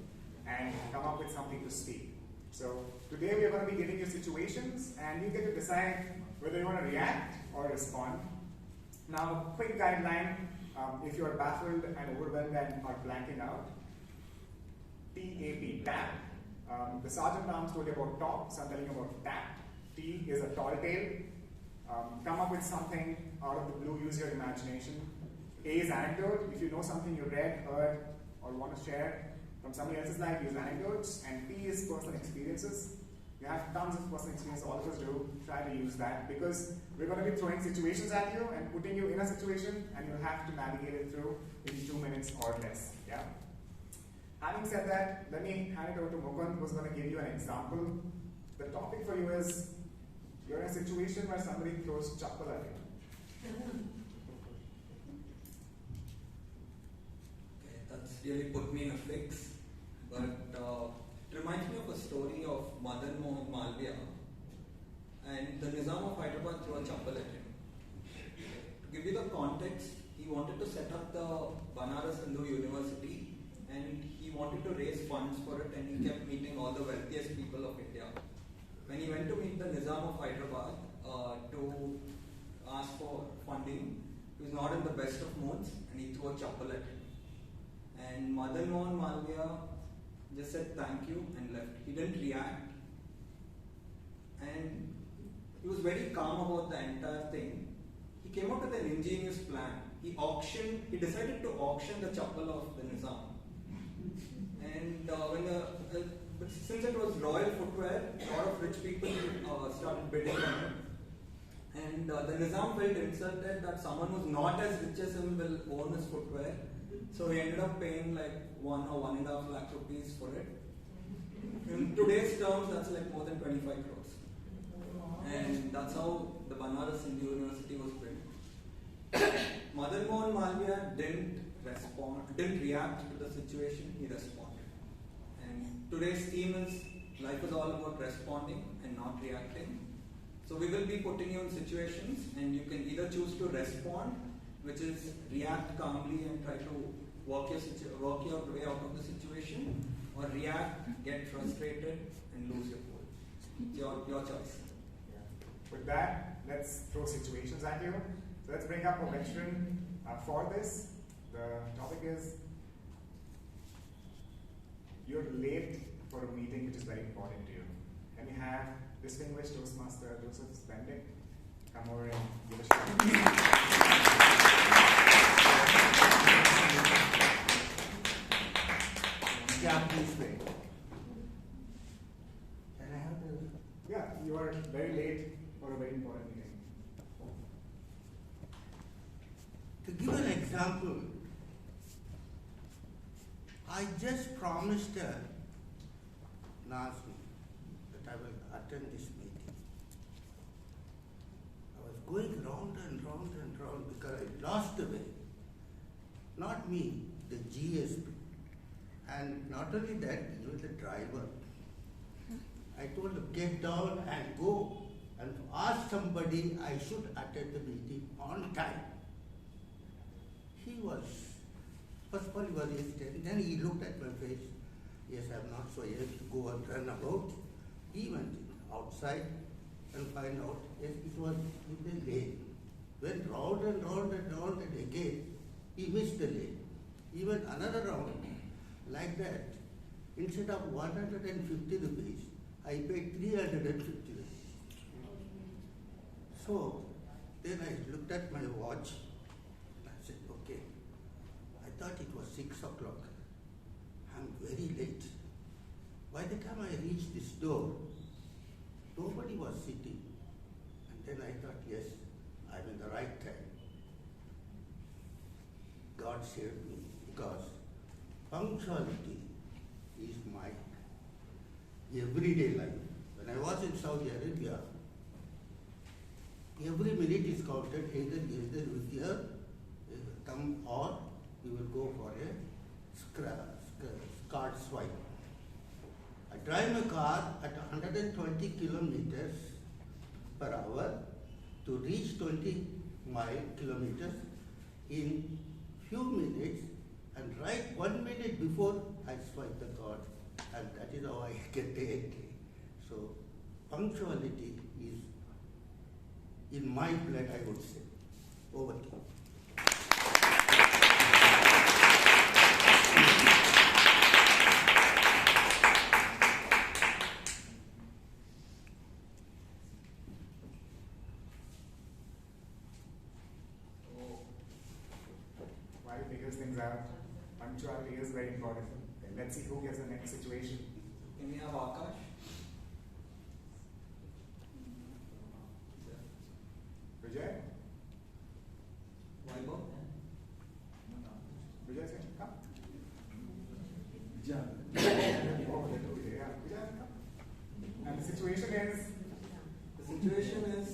and come up with something to speak. So today we are going to be giving you situations and you get to decide whether you want to react or respond. Now, quick guideline, if you are baffled and overwhelmed and are blanking out, TAP, tap. The Sergeant Arms told you about talk, so I'm telling you about tap. T is a tall tale. Come up with something out of the blue, use your imagination. A is anecdote. If you know something you read, heard, or want to share from somebody else's life, use anecdotes. And P is personal experiences. You have tons of personal experience, all of us do. Try to use that because we're going to be throwing situations at you and putting you in a situation and you'll have to navigate it through in 2 minutes or less. Yeah. Having said that, let me hand it over to Mukund, who's going to give you an example. The topic for you is you're in a situation where somebody throws chappal at you. Okay, that's really put me in a fix. But it reminds me of a story of Madan Mohan Malviya and the Nizam of Hyderabad threw a chappal at him. To give you the context, he wanted to set up the Banaras Hindu University and he wanted to raise funds for it and he kept meeting all the wealthiest people of India. When he went to meet the Nizam of Hyderabad to ask for funding, he was not in the best of moods and he threw a chappal at him. And Madan Mohan Malviya just said thank you and left. He didn't react and he was very calm about the entire thing. He came up with an ingenious plan. He decided to auction the chappal of the Nizam. And but since it was royal footwear, a lot of rich people started bidding on it. And the Nizam felt insulted that someone who's not as rich as him will own his footwear. So he ended up paying like 1 or 1.5 lakh rupees for it. In today's terms, that's like more than 25 crores. And that's how the Banaras Hindu University was built. Madan Mohan Malviya didn't react to the situation, he responded. And today's theme is life is all about responding and not reacting. So we will be putting you in situations and you can either choose to respond, which is react calmly and try to work your way out of the situation, or react, get frustrated and lose your cool. It's your choice. Yeah. With that, let's throw situations at you. So let's bring up a veteran for this. The topic is you're late for a meeting which is very important to you. Can we have distinguished Toastmaster Joseph Spendick come over and give a shout? Yeah, please wait. Can I have the... Yeah, you are very late for a very important meeting. To give an example, I just promised Nazmi that I will attend this meeting. I was going round and round and round because I lost the way. Not me, the GSP. And not only that, even the driver. I told him, get down and go and ask somebody I should attend the meeting on time. He was, first of all he was hesitant, then he looked at my face. Yes, I'm not so young to go and run about. He went outside and find out, yes, it was in the lane. Went round and round and round and again, he missed the lane. Even another round, like that, instead of 150 rupees, I paid 350 rupees. So, then I looked at my watch. I said, okay, I thought it was 6 o'clock. I'm very late. By the time I reached this door, nobody was sitting. And then I thought, yes, I'm in the right time. God saved me because punctuality is my everyday life. When I was in Saudi Arabia, every minute is counted, either with your thumb or you will go for a card swipe. I drive my car at 120 kilometers per hour to reach 20 kilometers in few minutes, and right 1 minute before I swipe the card, and that is how I get the entry. So punctuality is in my blood, I would say. Over to you. While he figures things out, punctuality is very important. Then let's see who gets the next situation. Can we have Akash? Vijay? Vaibhav? Vijay, say, come. Yeah. Oh, yeah. Vijay, come. And the situation is? The situation is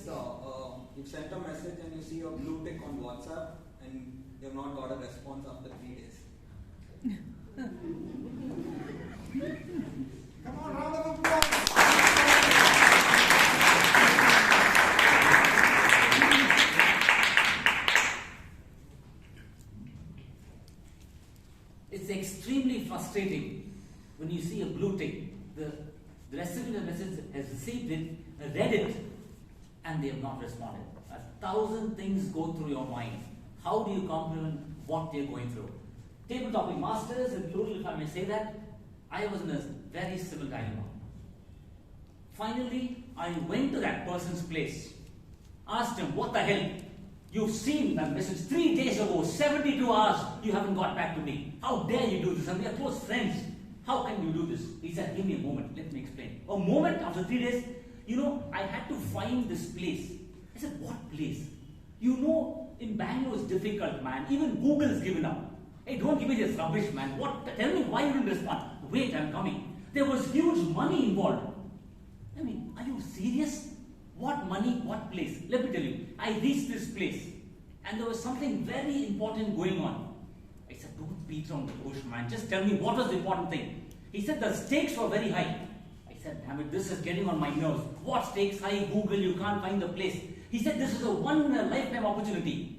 you've sent a message and you see a blue tick on WhatsApp and you have not got a response after 3 days. Come on, round of applause. It's extremely frustrating when you see a blue tick. The recipient of the message has received it, read it, and they have not responded. 1,000 things go through your mind. How do you comprehend what they are going through? Table topic masters, in plural, if I may say that, I was in a very similar dilemma. Finally, I went to that person's place, asked him, what the hell? You've seen that message 3 days ago, 72 hours, you haven't got back to me. How dare you do this? And we are close friends. How can you do this? He said, give me a moment, let me explain. A moment after 3 days, I had to find this place. I said, what place? In Bangalore it's difficult, man. Even Google's given up. Hey, don't give me this rubbish, man. Tell me why you didn't respond. Wait, I'm coming. There was huge money involved. I mean, are you serious? What money, what place? Let me tell you, I reached this place and there was something very important going on. I said, don't beat around the bush, man. Just tell me what was the important thing. He said the stakes were very high. I said, damn it, this is getting on my nerves. What stakes high? Google, you can't find the place. He said, this is a one-lifetime opportunity.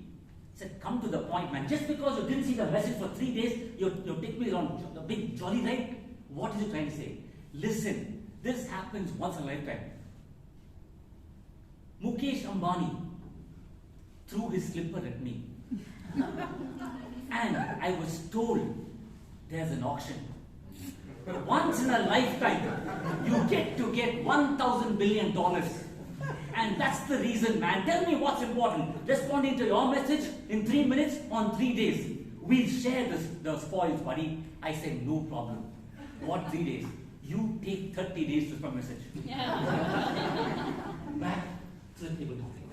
He said, come to the point, man. Just because you didn't see the message for 3 days, you take me around a big jolly ride. What is he trying to say? Listen, this happens once in a lifetime. Mukesh Ambani threw his slipper at me. And I was told there's an auction. Once in a lifetime, you get to get $1,000 billion. And that's the reason, man. Tell me what's important. Responding to your message in 3 minutes on 3 days. We'll share the spoils, buddy. I said, no problem. What 3 days? You take 30 days to respond message. Back to the table topic.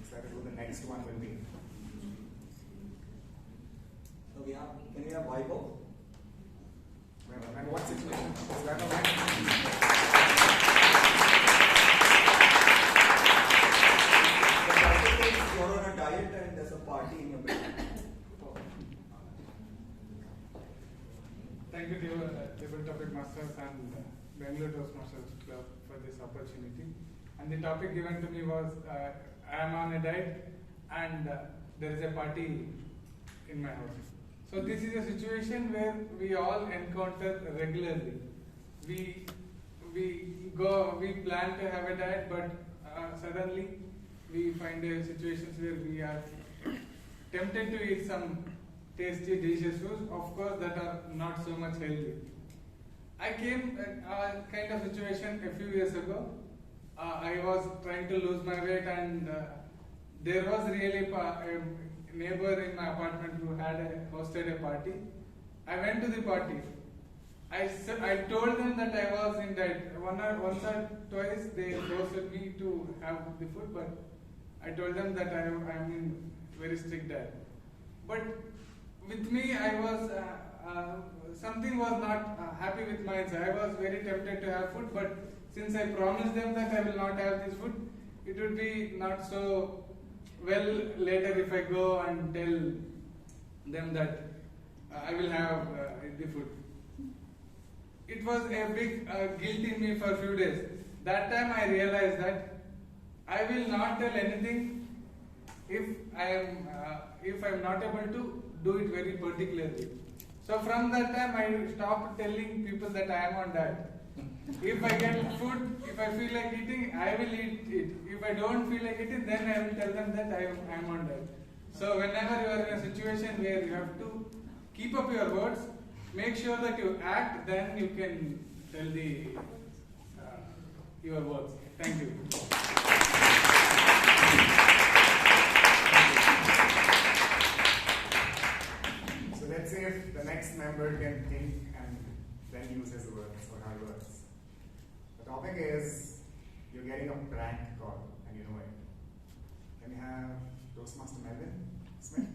Decided who the next one will be. So can we have Vaibhav? And what situation? Is that all right? You're on a diet and there's a party in your bed. Thank you, Table Topic Masters and Bangalore Toastmasters Club for this opportunity. And the topic given to me was I am on a diet and there is a party in my house. So this is a situation where we all encounter regularly. We plan to have a diet, but suddenly we find situations where we are tempted to eat some tasty, delicious foods, of course, that are not so much healthy. I came a kind of situation a few years ago. I was trying to lose my weight, and there was really a neighbor in my apartment who had hosted a party. I went to the party. I told them that I was in diet. Once or twice they forced me to have the food, but I told them that I am in very strict diet. But with me, I was something was not happy with my answer. I was very tempted to have food, but since I promised them that I will not have this food, it would be not so well later if I go and tell them that I will have the food. It was a big guilt in me for a few days. that time I realized that I will not tell anything if I'm not able to do it very particularly. So from that time I stopped telling people that I am on diet. If I get food, if I feel like eating, I will eat it. If I don't feel like eating, then I will tell them that I am on diet. So whenever you are in a situation where you have to keep up your words, make sure that you act, then you can tell your words. Thank you. So let's see if the next member can think and then use his words or her words. The topic is you're getting a prank call and you know it. Can we have Toastmaster Melvin Smith?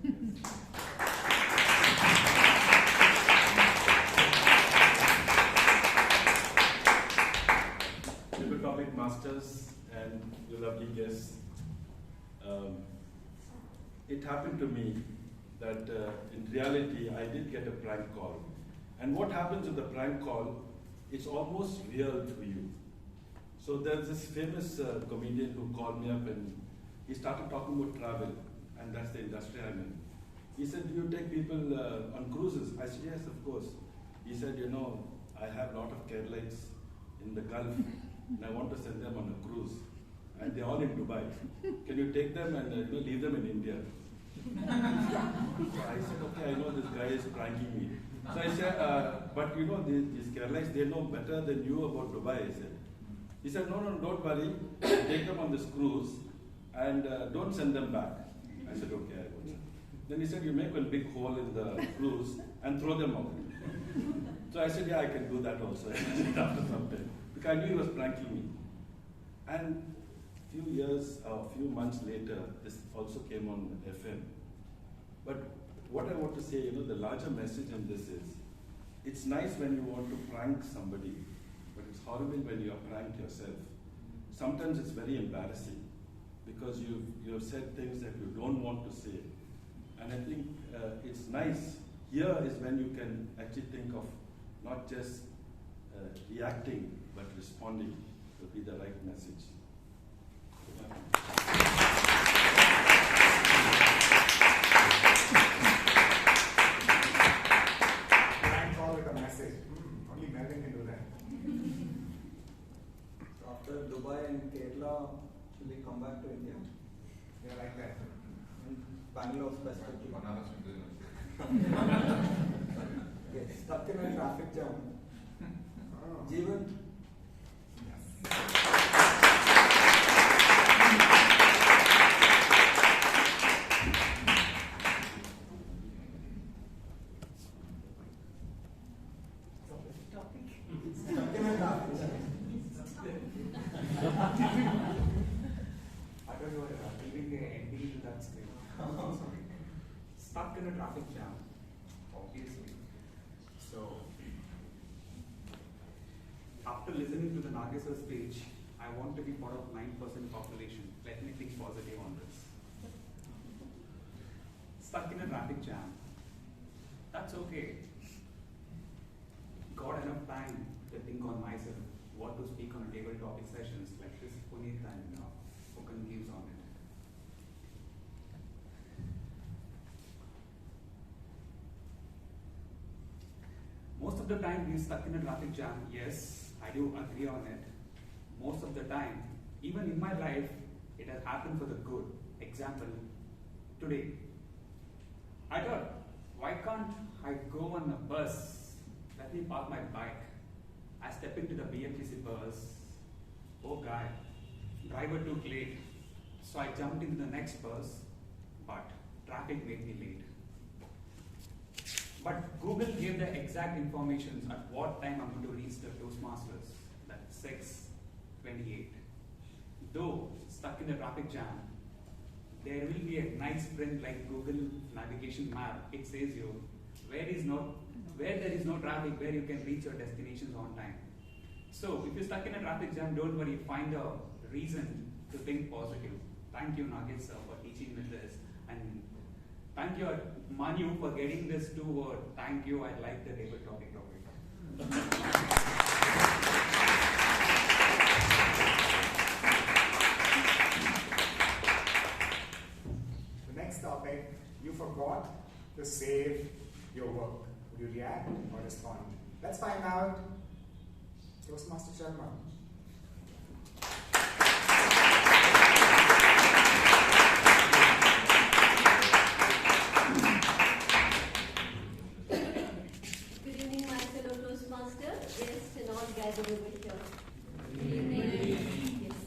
Table topic masters and your lovely guests. It happened to me that in reality I did get a prank call. And what happens with the prank call, it's almost real to you. So there's this famous comedian who called me up and he started talking about travel, and that's the industry I'm in. He said, do you take people on cruises? I said, yes, of course. He said, you know, I have a lot of Keralites in the Gulf and I want to send them on a cruise. And they're all in Dubai. Can you take them and leave them in India? So I said, okay, I know this guy is pranking me. So I said, but you know, these Keralites, they know better than you about Dubai, I said. He said, no, don't worry. Take them on this cruise and don't send them back. I said, okay, I will. Then he said, you make one big hole in the cruise and throw them out. So I said, yeah, I can do that also after some time. Because I knew he was pranking me. And a few months later, this also came on FM. But what I want to say, the larger message in this is, it's nice when you want to prank somebody, but it's horrible when you are pranked yourself. Sometimes it's very embarrassing because you have said things that you don't want to say. And I think it's nice. Here is when you can actually think of not just reacting, but responding would be the right message. Prank call with a message. Only Melvin can do that. So after Dubai and Kerala, should we come back to India? Yeah, like that. And Bangalore specifically. Yes, stuck in a traffic jam. Jeevan? I don't know, giving the ending to that script. Sorry. Stuck in a traffic jam, obviously. So, after listening to the Nagesar speech, I want to be part of 9% population. Let me think positive on this. Stuck in a traffic jam. That's okay. Got enough time to think on myself, what to speak on a table topic sessions like this, Puneet and spoken views on it. Most of the time being stuck in a traffic jam, yes, I do agree on it. Most of the time, even in my life, it has happened for the good. Example, today, I thought, why can't I go on a bus? Let me park my bike. I step into the BMTC bus. Oh guy, driver took late. So I jumped into the next bus, but traffic made me late. But Google gave the exact information at what time I'm going to reach the Toastmasters. That's 6:28. Though stuck in the traffic jam, there will be a nice print like Google navigation map. It says you where there is no traffic, where you can reach your destinations on time. So if you're stuck in a traffic jam, don't worry, find a reason to think positive. Thank you, Nagesh sir, for teaching me this. And thank you, Manu, for getting this 2-word. Thank you, I like the table topic. to save your work? Would you react or respond? Let's find out. Toastmaster Sharma. Good evening, my fellow Toastmaster, guests and all gathered over here. Good evening. Yes.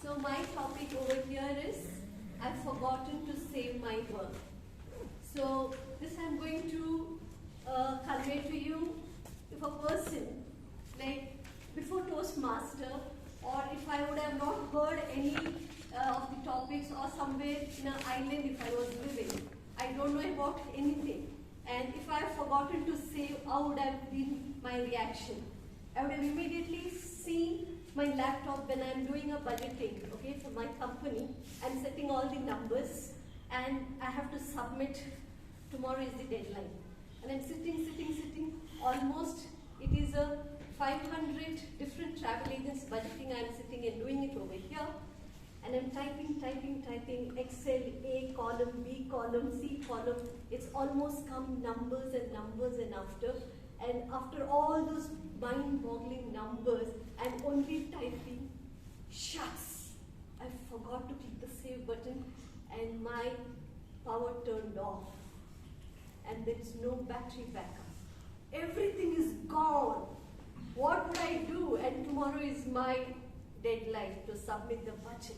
So my topic over here is, I've forgotten to save my work. So this I'm going to convey to you. If a person, like before Toastmaster, or if I would have not heard any of the topics, or somewhere in an island if I was living, I don't know about anything. And if I have forgotten to save, how would have been my reaction? I would have immediately seen my laptop when I'm doing a budgeting, okay, for my company. I'm setting all the numbers and I have to submit. Tomorrow is the deadline. And I'm sitting, almost it is a 500 different travel agents budgeting. I'm sitting and doing it over here. And I'm typing, Excel, A column, B column, C column. It's almost come numbers and after. And after all those mind-boggling numbers, I'm only typing, shucks, I forgot to click the save button and my power turned off. And there's no battery backup. Everything is gone. What would I do? And tomorrow is my deadline to submit the budget.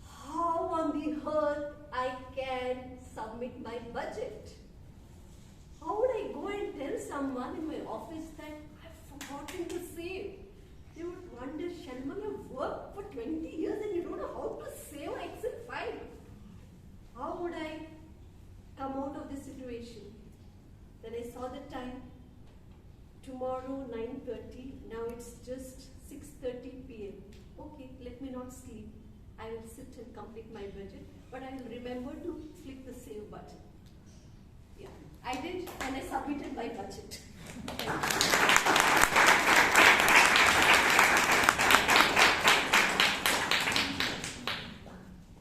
How on the earth I can submit my budget? How would I go and tell someone in my office that I've forgotten to save? They would wonder, Sharma, you've worked for 20 years and you don't know how to save an Excel file. How would I come out of this situation? Then I saw the time. Tomorrow 9:30, now it's just 6:30 p.m. Okay, let me not sleep. I will sit and complete my budget, but I will remember to click the save button. Yeah, I did, and I submitted my budget.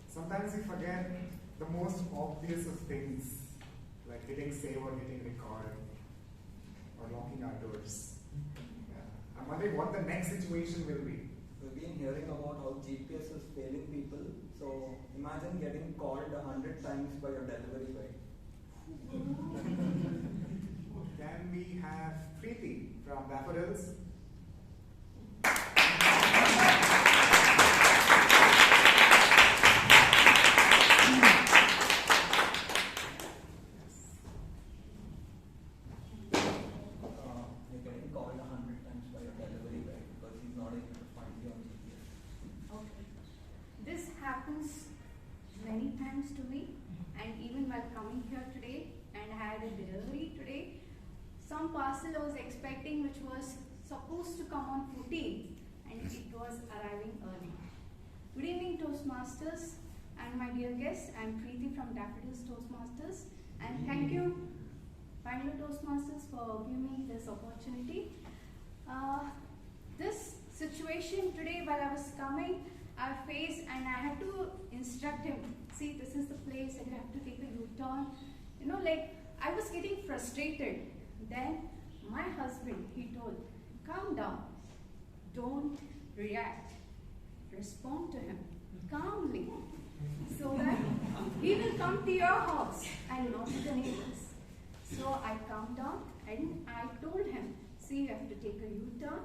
Sometimes we forget the most obvious of things, like hitting save or hitting record, or locking our doors. Yeah. I'm wondering what the next situation will be. We've been hearing about how GPS is failing people. So imagine getting called 100 times by your delivery guy. Can we have Preeti from Daffodils? You're getting called 100 times by your delivery guy because he's not able to find you on GPS. Okay. This happens many times to me, and even while coming here today and I had a delivery today, some parcel I was expecting which was supposed to come on 14th and it was arriving early. Good evening, Toastmasters and my dear guests. I'm Preeti from Daffodils Toastmasters, and thank you Bangalore Toastmasters for giving me this opportunity. This situation today while I was coming, I faced and I had to instruct him, see, this is the place and you have to take a U-turn. You know, like I was getting frustrated. Then my husband, he told, calm down, don't react, respond to him calmly so that he will come to your house and not to the neighbors. So I calmed down and I told him, see, you have to take a U-turn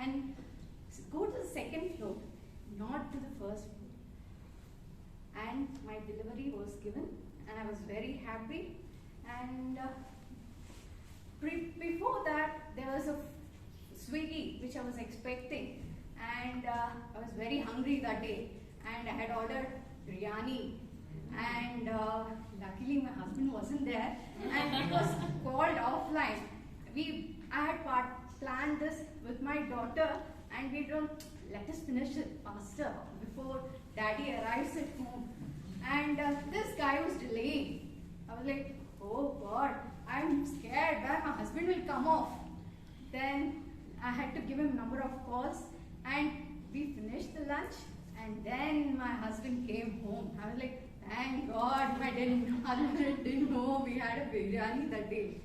and go to the second floor, not to the first floor. And my delivery was given and I was very happy. And before that, there was a Swiggy which I was expecting, and I was very hungry that day, and I had ordered biryani, and luckily my husband wasn't there, and it was called offline. I had planned this with my daughter, and we don't let us finish it faster before daddy arrives at home. And this guy was delaying. I was like, oh God, I'm scared that my husband will come off. Then I had to give him a number of calls and we finished the lunch and then my husband came home. I was like, Thank God I didn't know we had a biryani that day.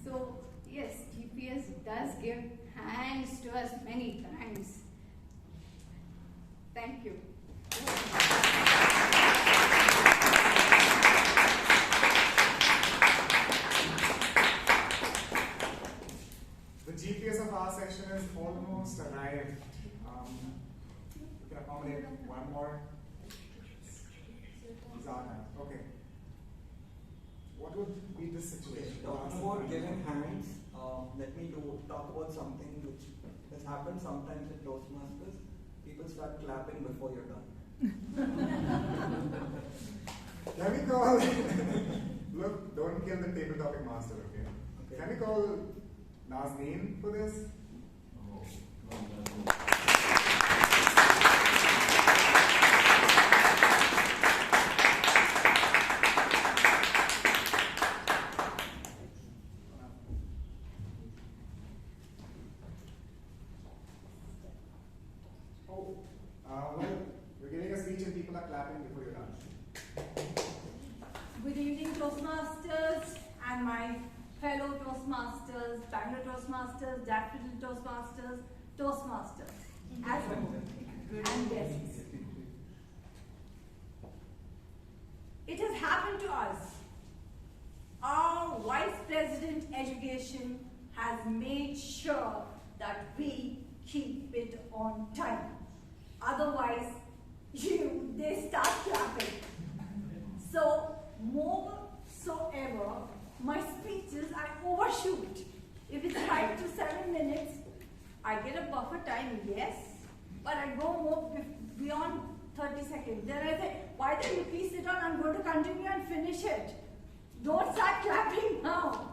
So yes, GPS does give thanks to us many times. Thank you. The GPS of our session is almost arrived. We can accommodate one more. Zana. Okay. What would be the situation? Talking about giving hands, let me talk about something which has happened sometimes in Toastmasters. People start clapping before you're done. Can we call? Look, don't kill the table topic master, okay? Can we call Nazneen for this? Well, you're giving a speech and people are clapping before you're done. Good evening, Toastmasters and my fellow Toastmasters, Bangalore Toastmasters, Daffodil Toastmasters, Toastmasters, as well, and guests. It has happened to us. Our Vice President Education has made sure that we keep it on time. Otherwise, they start clapping. So, more so ever, my speeches I overshoot. If it's 5 to 7 minutes, I get a buffer time, yes, but I go more beyond 30 seconds. Then I say, why don't you please sit down? I'm going to continue and finish it. Don't start clapping now.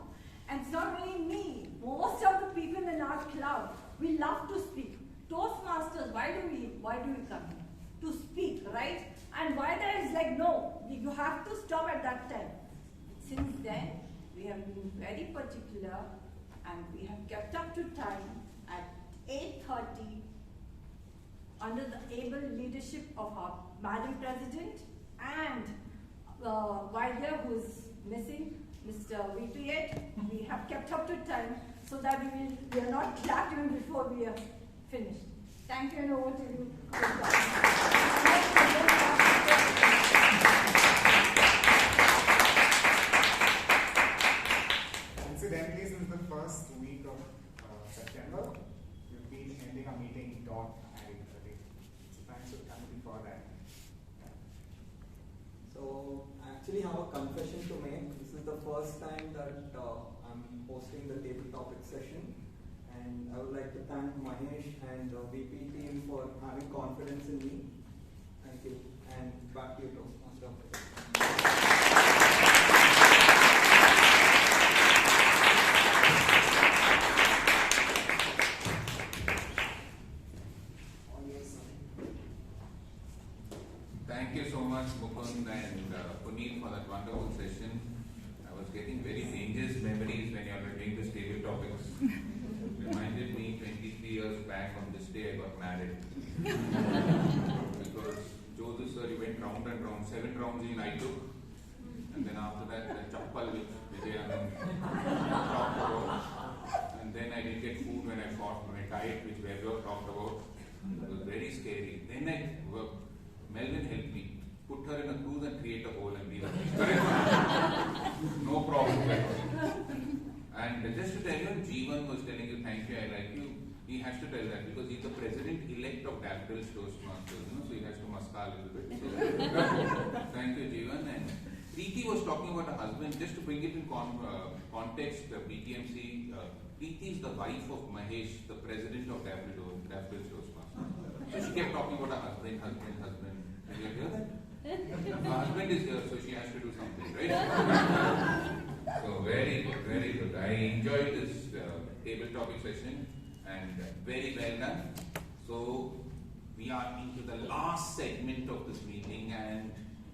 And it's not only me. Most of the people in our club, we love to speak. Toastmasters, why do we come here? To speak, right? And why there is like, no, you have to stop at that time. Since then, we have been very particular and we have kept up to time at 8:30 under the able leadership of our Madam President and while there who is missing, Mr. VP8, we have kept up to time so that we are not clapped even before we are finished. Thank you and over to you. Incidentally, since the first week of September, we've been ending our meeting at 8:30. So thanks for coming for that. So, actually have a confession to make. This is the first time that I'm hosting the table topic session. And I would like to thank Mahesh and the VP team for having confidence in me. Thank you. And back to you, Toastmaster. Thank you so much, Mukund and Puneet, for that wonderful session. I was getting very dangerous memories when you were doing this table topics. Reminded me 23 years back on this day I got married. Because Joseph sir, he went round and round, 7 rounds in I took. And then after that, the chappal which Vijayanand talked about. And then I didn't get food when I fought my diet, which Vaibhav talked about. It was very scary. Then Melvin helped me. Put her in a cruise and create a hole and leave her. No problem. And just to tell you, Jeevan was telling you, thank you, I like you. He has to tell that because he's the president-elect of Daffodil Toastmasters, so he has to muska a little bit. So, thank you, Jeevan. And Preeti was talking about her husband. Just to bring it in context, BTMC, Preeti is the wife of Mahesh, the president of Daffodil Toastmasters. So she kept talking about her husband. Did you hear that? Her husband is here, so she has to do something, right? So very good, very good. I enjoyed this table topic session and very well done. So we are into the last segment of this meeting and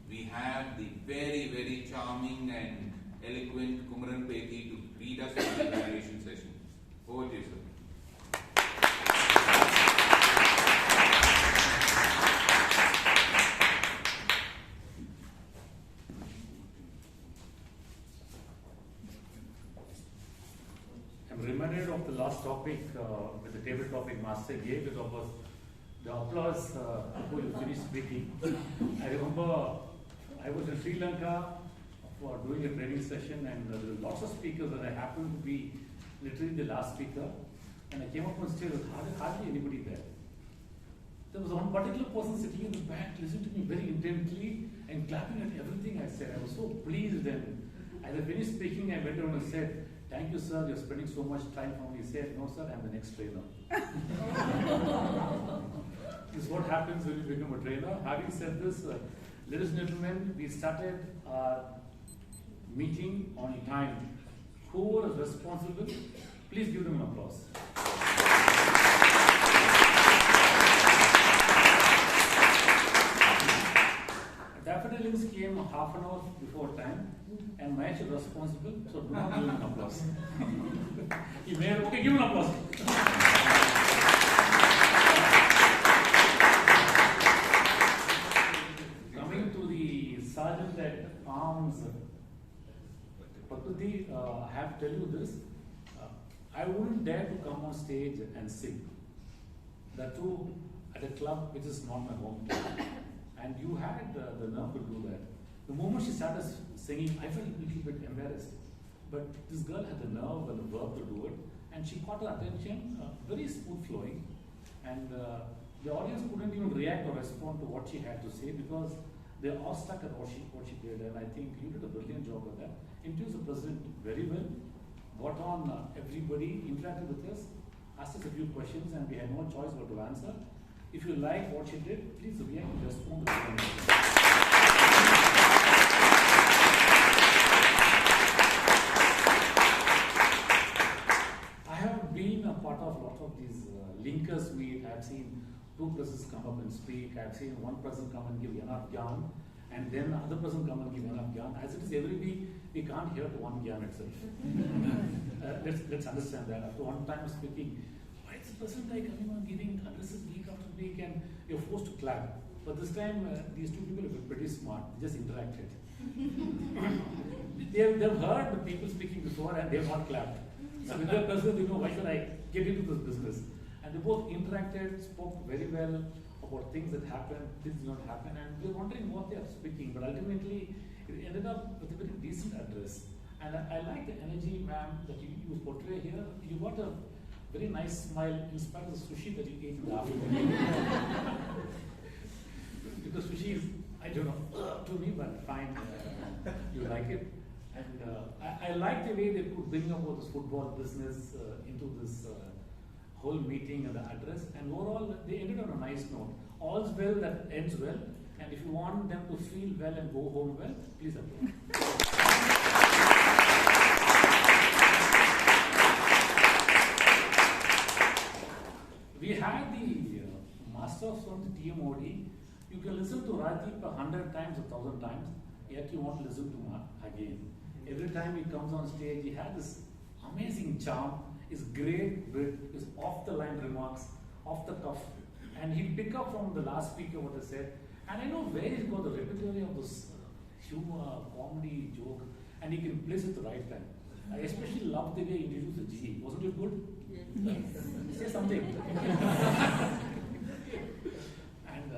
we have the very, very charming and eloquent Kumran Peti to lead us through the evaluation session. Over to you, sir. topic, with the table topic master gave, it was the applause before you finished speaking. I remember I was in Sri Lanka for doing a training session, and there were lots of speakers, and I happened to be literally the last speaker. And I came up on stage with hardly anybody there. There was one particular person sitting in the back, listening to me very intently and clapping at everything I said. I was so pleased, and as I finished speaking, I went around and said, "Thank you, sir, you're spending so much time for me." He said, "No, sir, I'm the next trainer." This is what happens when you become a trainer. Having said this, ladies and gentlemen, we started our meeting on time. Who was responsible? Please give them an applause. Daffodils came half an hour before time, and Mahesh is responsible, so do not give him an applause. He may have, okay, give him an applause. Coming to the sergeant at arms, Prakriti, I have to tell you this. I wouldn't dare to come on stage and sing. That too at a club which is not my home club. And you had the nerve to do that. The moment she started singing, I felt a little bit embarrassed. But this girl had the nerve and the verb to do it. And she caught her attention, very smooth flowing. And the audience couldn't even react or respond to what she had to say because they were awestruck at what she did. And I think you did a brilliant job of that. Introduced the president very well. Got on everybody, interacted with us, asked us a few questions, and we had no choice but to answer. If you like what she did, please react and respond to the questions. I have been a part of a lot of these linkers meet. I've seen two persons come up and speak. I've seen one person come and give enough gyan, and then the other person come and give enough gyan. As it is every week, we can't hear to one gyan itself. Let's understand that. After one time of speaking, why is the person like coming on giving addresses week after week and you're forced to clap? But this time, these two people are pretty smart. They just interacted. they've heard the people speaking before and they've not clapped. So with their president, they know, why should I get into this business? And they both interacted, spoke very well about things that happened, things did not happen, and we're wondering what they are speaking. But ultimately, it ended up with a very decent address. And I like the energy, ma'am, that you portray here. You got a very nice smile in spite of the sushi that you ate in the afternoon. Because sushi is, I don't know, to me, but fine. You like it. And I like the way they could bring about this football business into this whole meeting and the address. And overall, they ended on a nice note. All's well that ends well. And if you want them to feel well and go home well, please applaud. We had the masters from the TMOD. You can listen to Rajdeep 100 times, 1,000 times, yet you won't listen to him again. Every time he comes on stage, he has this amazing charm, his great wit, his off-the-line remarks, off the cuff, and he'll pick up from the last speaker what they said. And I know where he's got the repertoire of this humor, comedy, joke, and he can place it at the right time. I especially love the way he introduced the G. Wasn't it good? Yes. Say something. And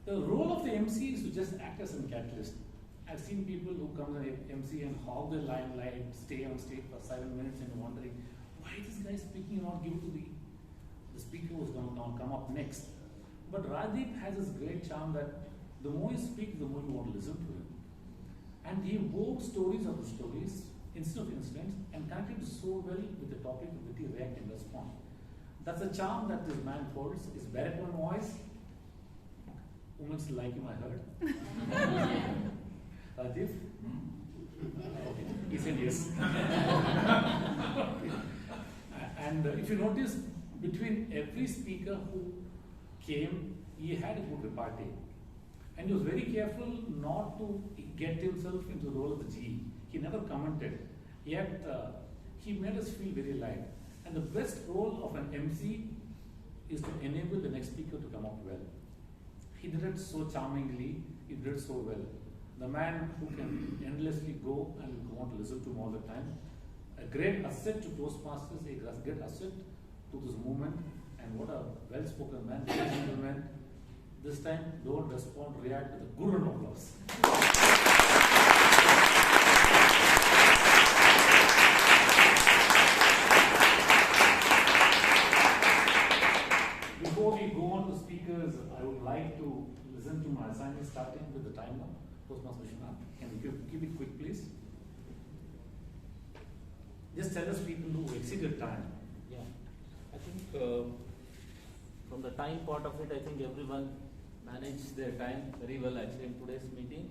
the role of the MC is to just act as a catalyst. I've seen people who come to MC and hog the limelight, stay on stage for 7 minutes and wondering, why is this guy speaking and not give it to the speaker who's going to come up next? But Rajdeep has this great charm that the more he speaks, the more you want to listen to him. And he wove stories of the stories, instead of incidents, and connected so well with the topic that he react and respond. That's a charm that this man holds. His baritone voice. Women still like him, I heard. Rajdeep? Okay. He said yes. And if you notice, between every speaker who came, he had a good repartee. And he was very careful not to get himself into the role of the G. He never commented. Yet, he made us feel very light. And the best role of an MC is to enable the next speaker to come up well. He did it so charmingly, he did it so well. The man who can endlessly go and you want to listen to him all the time. A great asset to Toastmasters, a great asset to this movement, and what a well-spoken man, ladies and gentlemen. This time, don't respond, react with a good round of applause. Before we go on to speakers, I would like to listen to my assignment starting with the timer. Toastmaster Vishwanath, can you keep it quick, please? Just tell us people who exceeded time. Yeah, I think from the time part of it, I think everyone managed their time very well actually in today's meeting.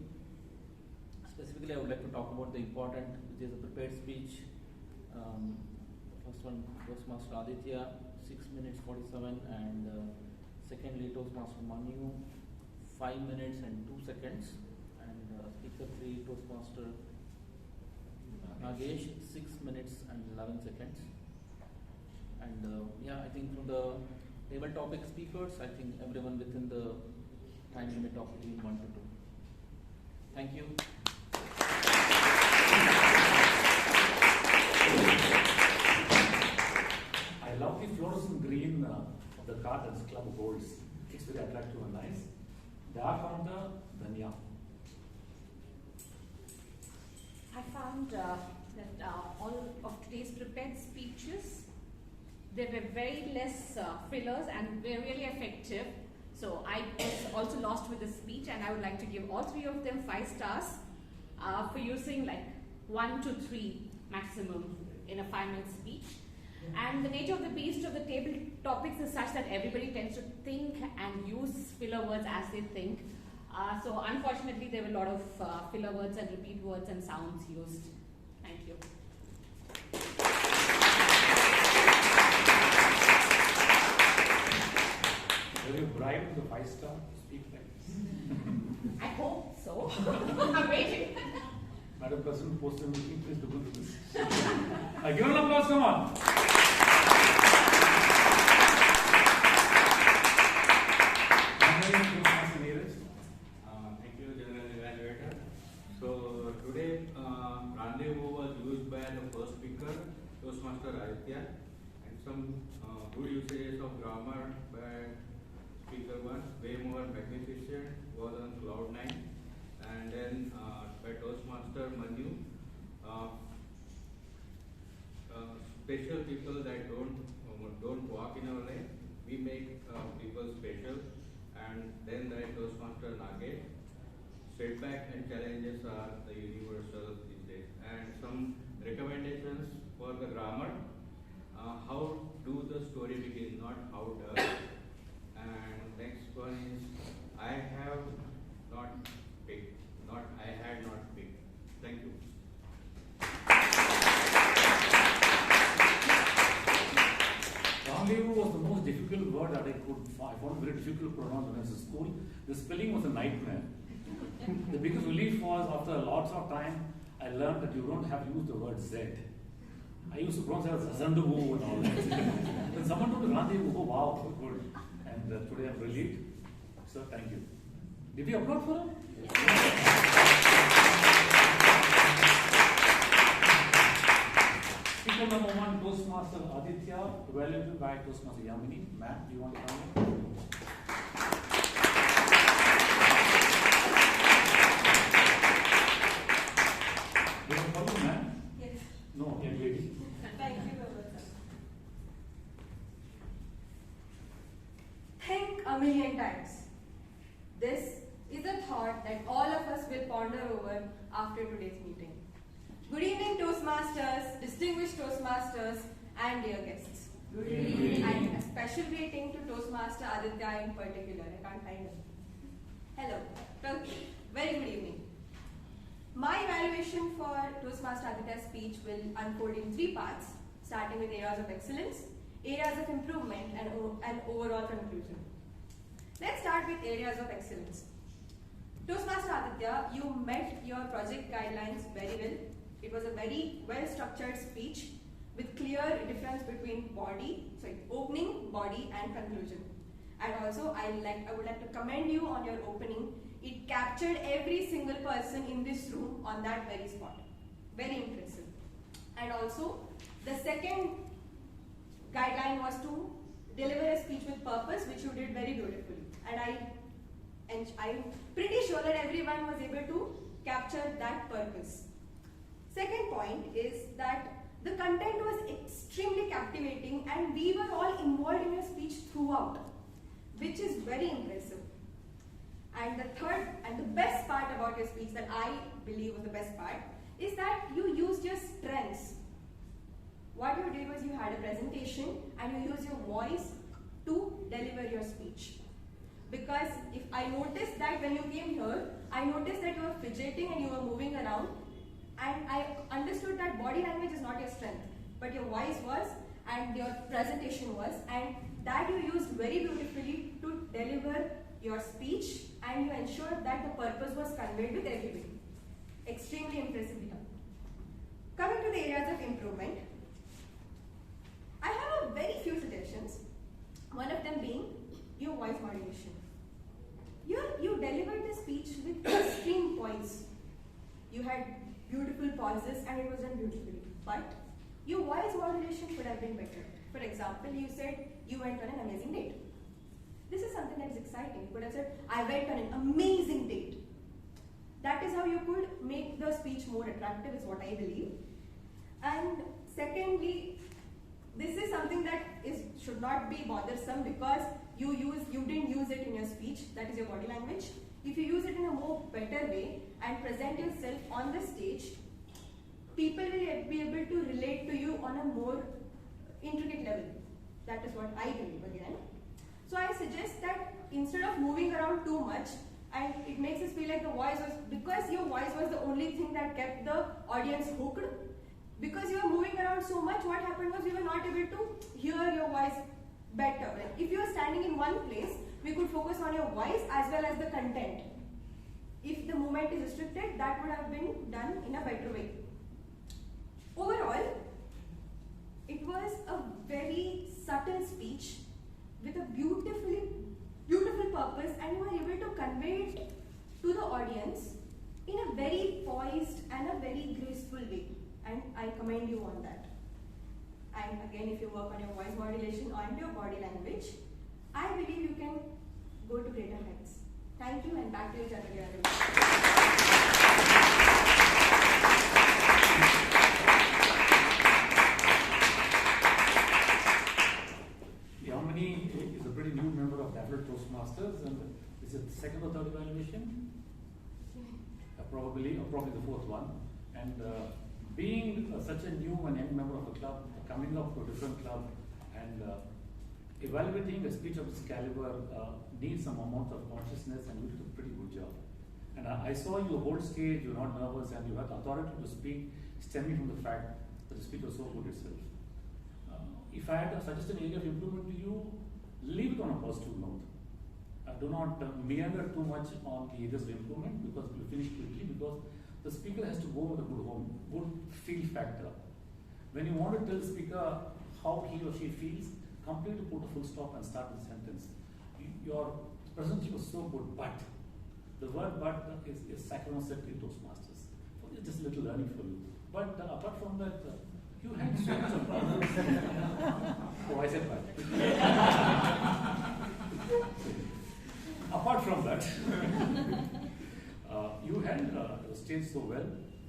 Specifically, I would like to talk about the important, which is a prepared speech. The first one, Toastmaster Aditya, 6 minutes 47, and secondly, Toastmaster Manu, 5 minutes and 2 seconds, and speaker 3, Toastmaster Nagesh, 6 minutes and 11 seconds. And yeah, I think from the table topic speakers, I think everyone within the time limit of between 1 to 2. Thank you. I love the fluorescent green of the card that the club holds. It's very attractive and nice. They are from the Danya. I found that all of today's prepared speeches, they were very less fillers and were really effective. So I was also lost with the speech, and I would like to give all 3 of them 5 stars for using like 1 to 3 maximum in a 5-minute speech. And the nature of the beast of the table topics is such that everybody tends to think and use filler words as they think. So unfortunately, there were a lot of filler words and repeat words and sounds used. Thank you. Were you bribed with the 5-star to speak like this? I hope so. I'm waiting. Madam President, Post meeting, please look into this. Give an applause, come on. Thank you, General Evaluator. So today, rendezvous was used by the first speaker, Toastmaster Aditya, and some good usages of grammar by speaker 1, way more magnificent, was on cloud 9, and then by Toastmaster Manu, special people that don't walk in our life, we make people special. And then the Toastmaster Nagesh. Setbacks and challenges are the universal these days. And some recommendations for the grammar. How do the story begin, not how does. And next one is, I have not picked, not I had not picked. Thank you. Rendezvous was the most difficult word that I found very difficult to pronounce when I was in school. The spelling was a nightmare. The biggest relief was after lots of time, I learned that you don't have to use the word Z. I used to pronounce it as Zandavu and all that. When someone told me rendezvous, oh wow, good. And today I'm relieved. Sir, thank you. Did we applaud for him? Speaker number 1, Toastmaster Aditya, evaluated by Toastmaster Yamini. Ma'am, do you want to come in? Do you have a problem, ma'am? Yes. No, young lady. Thank you very much, sir. Think a million times. This is a thought that all of us will ponder over after today's meeting. Good evening, Toastmasters, distinguished Toastmasters, and dear guests. Good evening. And a special greeting to Toastmaster Aditya in particular. I can't find him. Hello. Very good evening. My evaluation for Toastmaster Aditya's speech will unfold in 3 parts, starting with areas of excellence, areas of improvement, and an overall conclusion. Let's start with areas of excellence. Toastmaster Aditya, you met your project guidelines very well. It was a very well-structured speech with clear difference between opening, body, and conclusion. And also, I would like to commend you on your opening. It captured every single person in this room on that very spot. Very impressive. And also, the second guideline was to deliver a speech with purpose, which you did very beautifully. And I'm pretty sure that everyone was able to capture that purpose. Second point is that the content was extremely captivating and we were all involved in your speech throughout, which is very impressive. And the third and the best part about your speech, that I believe was the best part, is that you used your strengths. What you did was you had a presentation and you used your voice to deliver your speech. Because if I noticed that when you came here, I noticed that you were fidgeting and you were moving around, and I understood that body language is not your strength, but your voice was and your presentation was, and that you used very beautifully to deliver your speech, and you ensured that the purpose was conveyed with everybody. Extremely impressively done. Coming to the areas of improvement, I have a very few suggestions. One of them being your voice modulation. You delivered the speech with extreme poise. You had beautiful pauses and it was done beautifully. But your voice modulation could have been better. For example, you said you went on an amazing date. This is something that is exciting. You could have said, I went on an amazing date. That is how you could make the speech more attractive, is what I believe. And secondly, this is something that should not be bothersome because you didn't use it in your speech, that is your body language. If you use it in a more better way and present yourself on the stage, people will be able to relate to you on a more intricate level. That is what I believe again. So I suggest that instead of moving around too much, and it makes us feel like the voice was, because your voice was the only thing that kept the audience hooked, because you were moving around so much, what happened was we were not able to hear your voice better. Like if you were standing in one place, we could focus on your voice as well as the content. If the movement is restricted, that would have been done in a better way. Overall, it was a very subtle speech with a beautiful purpose, and you were able to convey it to the audience in a very poised and a very graceful way. And I commend you on that. And again, if you work on your voice modulation and your body language, I believe you can go to greater heights. Thank you, and back to you, Chandragiri. Yamini is a pretty new member of Bangalore Toastmasters, and is it the second or third evaluation? Probably the fourth one. And being such a new and young member of a club, coming up to a different club, and evaluating a speech of this caliber needs some amount of consciousness, and you did a pretty good job. And I saw you hold stage, you were not nervous, and you had authority to speak, stemming from the fact that the speech was so good itself. If I had to suggest an area of improvement to you, leave it on a positive note. Do not meander too much on the areas of improvement, because it will finish quickly, because the speaker has to go with a good feel factor. When you want to tell the speaker how he or she feels, completely put a full stop and start the sentence. Your presentation was so good, but the word "but" is sacrosanct in Toastmasters. So it's just a little learning for you. But apart from that, you had so much of problems. Oh, I said but. Apart from that, you had the stage so well.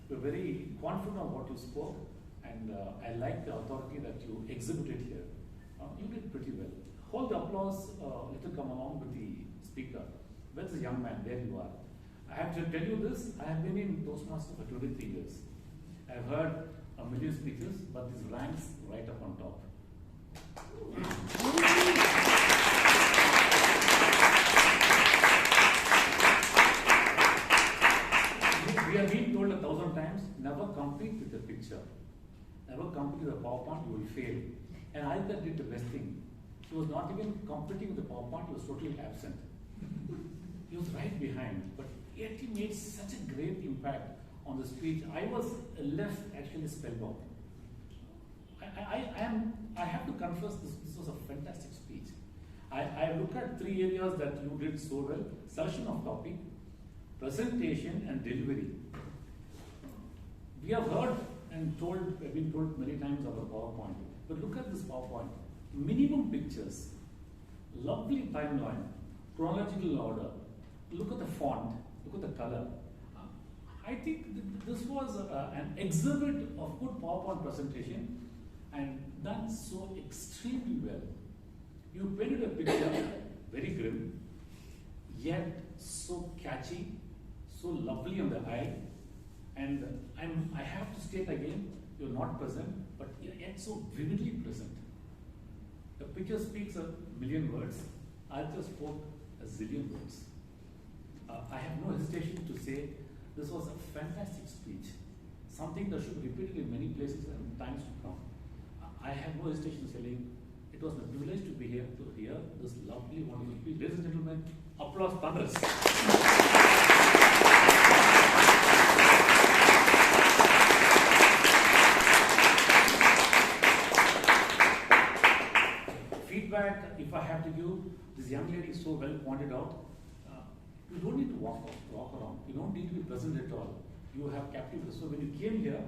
You were very confident of what you spoke, and I like the authority that you exhibited here. You did pretty well. Hold the applause, let it come along with the speaker. Where's the young man? There you are. I have to tell you this, I have been in Toastmaster for 23 years. I have heard a million speeches, but this ranks right up on top. We have been told 1,000 times, never compete with the picture. Never compete with the PowerPoint, you will fail. And Alka did the best thing. He was not even competing with the PowerPoint, he was totally absent. He was right behind, but yet he made such a great impact on the speech. I was left actually spellbound. I have to confess, this was a fantastic speech. I look at 3 areas that you did so well: selection of topic, presentation, and delivery. We have heard and been told many times about PowerPoint, but look at this PowerPoint. minimum pictures, lovely timeline, chronological order. Look at the font, look at the color. I think this was an exhibit of good PowerPoint presentation and done so extremely well. You painted a picture, very grim, yet so catchy, so lovely on the eye. And I have to state again, you're not present, but yet so vividly present. The picture speaks a million words. I just spoke a zillion words. I have no hesitation to say this was a fantastic speech, something that should be repeated in many places and times to come. I have no hesitation saying it was a privilege to be here to hear this lovely, wonderful speech. Ladies and gentlemen, applause thunders. Feedback, if I have to give, this young lady so well pointed out, you don't need to walk around. You don't need to be present at all. You have captivated. So when you came here,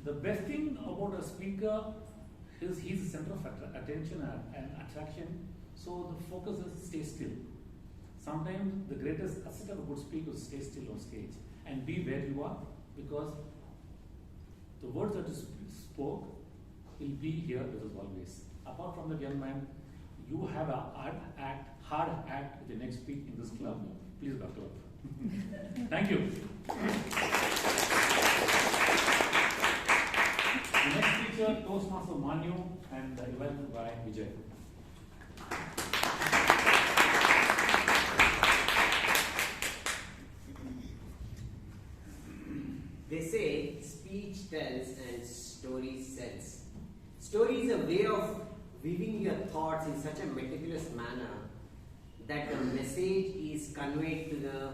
the best thing about a speaker is he's the center of attention and attraction. So the focus is stay still. Sometimes the greatest asset of a good speaker is stay still on stage and be where you are, because the words that you spoke will be here with us always. Apart from that, young man, you have a hard act with the next speak in this club. Please back up. Thank you. The next speaker, Toastmaster Manu, and event by Vijay. They say speech tells and story sells. Story is a way of weaving your thoughts in such a meticulous manner that the message is conveyed to the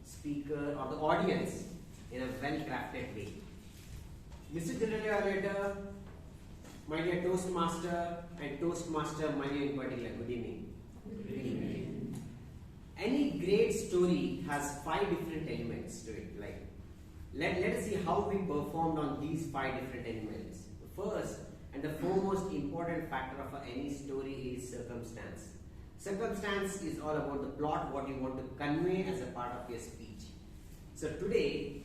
speaker or the audience in a well-crafted way. Mr. General Evaluator, my dear Toastmaster and Toastmaster Manu in particular, good evening. Good evening. Any great story has 5 different elements to it. Like, let us see how we performed on these 5 different elements. The first and the foremost important factor of any story is circumstance. Circumstance is all about the plot, what you want to convey as a part of your speech. So today,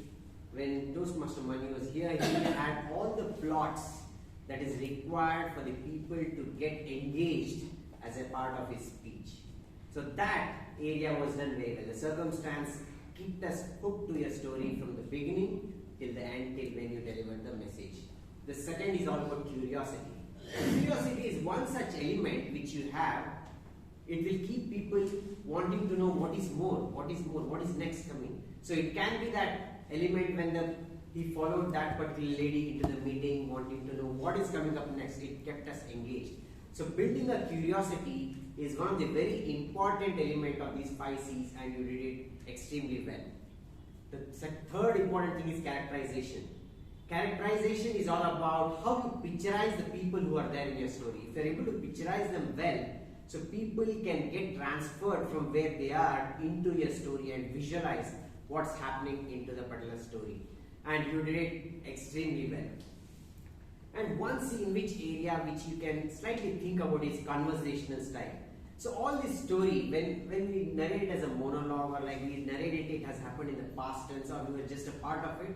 when Toastmaster Manu was here, he had all the plots that is required for the people to get engaged as a part of his speech. So that area was done very well. The circumstance kept us hooked to your story from the beginning till the end, till when you delivered the message. The second is all about curiosity. Curiosity is one such element which you have. It will keep people wanting to know what is more, what is next coming. So it can be that element when he followed that particular lady into the meeting, wanting to know what is coming up next. It kept us engaged. So building a curiosity is one of the very important element of these 5 C's, and you did it extremely well. The third important thing is characterization. Characterization is all about how you picturize the people who are there in your story. If you are able to picturize them well, so people can get transferred from where they are into your story and visualize what's happening into the particular story. And you did it extremely well. And one scene, which area which you can slightly think about is conversational style. So all this story, when we narrate it as a monologue, or like we narrate it has happened in the past tense, or we were just a part of it,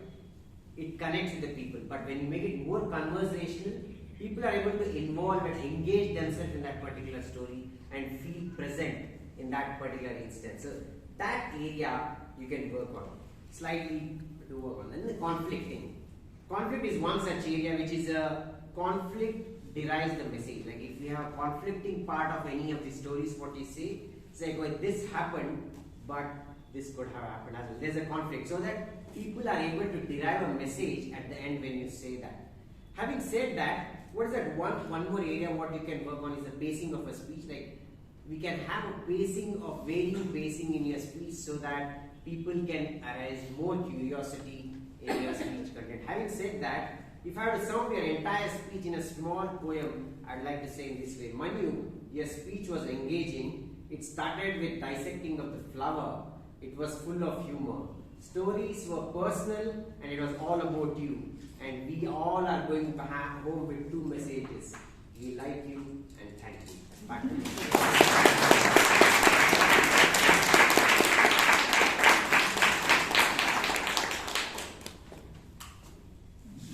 it connects with the people. But when you make it more conversational, people are able to involve and engage themselves in that particular story and feel present in that particular instance. So that area you can work on, slightly to work on. Then the conflicting. Conflict is one such area which is a conflict derives the message. Like if we have a conflicting part of any of the stories, what you say, say, well, this happened, but this could have happened as well. There's a conflict, so that people are able to derive a message at the end when you say that. Having said that, what is that one more area what you can work on is the pacing of a speech. Like we can have a pacing of varying pacing in your speech so that people can arise more curiosity in your speech content. Having said that, if I were to sum up your entire speech in a small poem, I'd like to say in this way. Manu, your speech was engaging. It started with dissecting of the flower. It was full of humor. Stories were personal and it was all about you. And we all are going to have home with 2 messages. We like you and thank you. Back to you.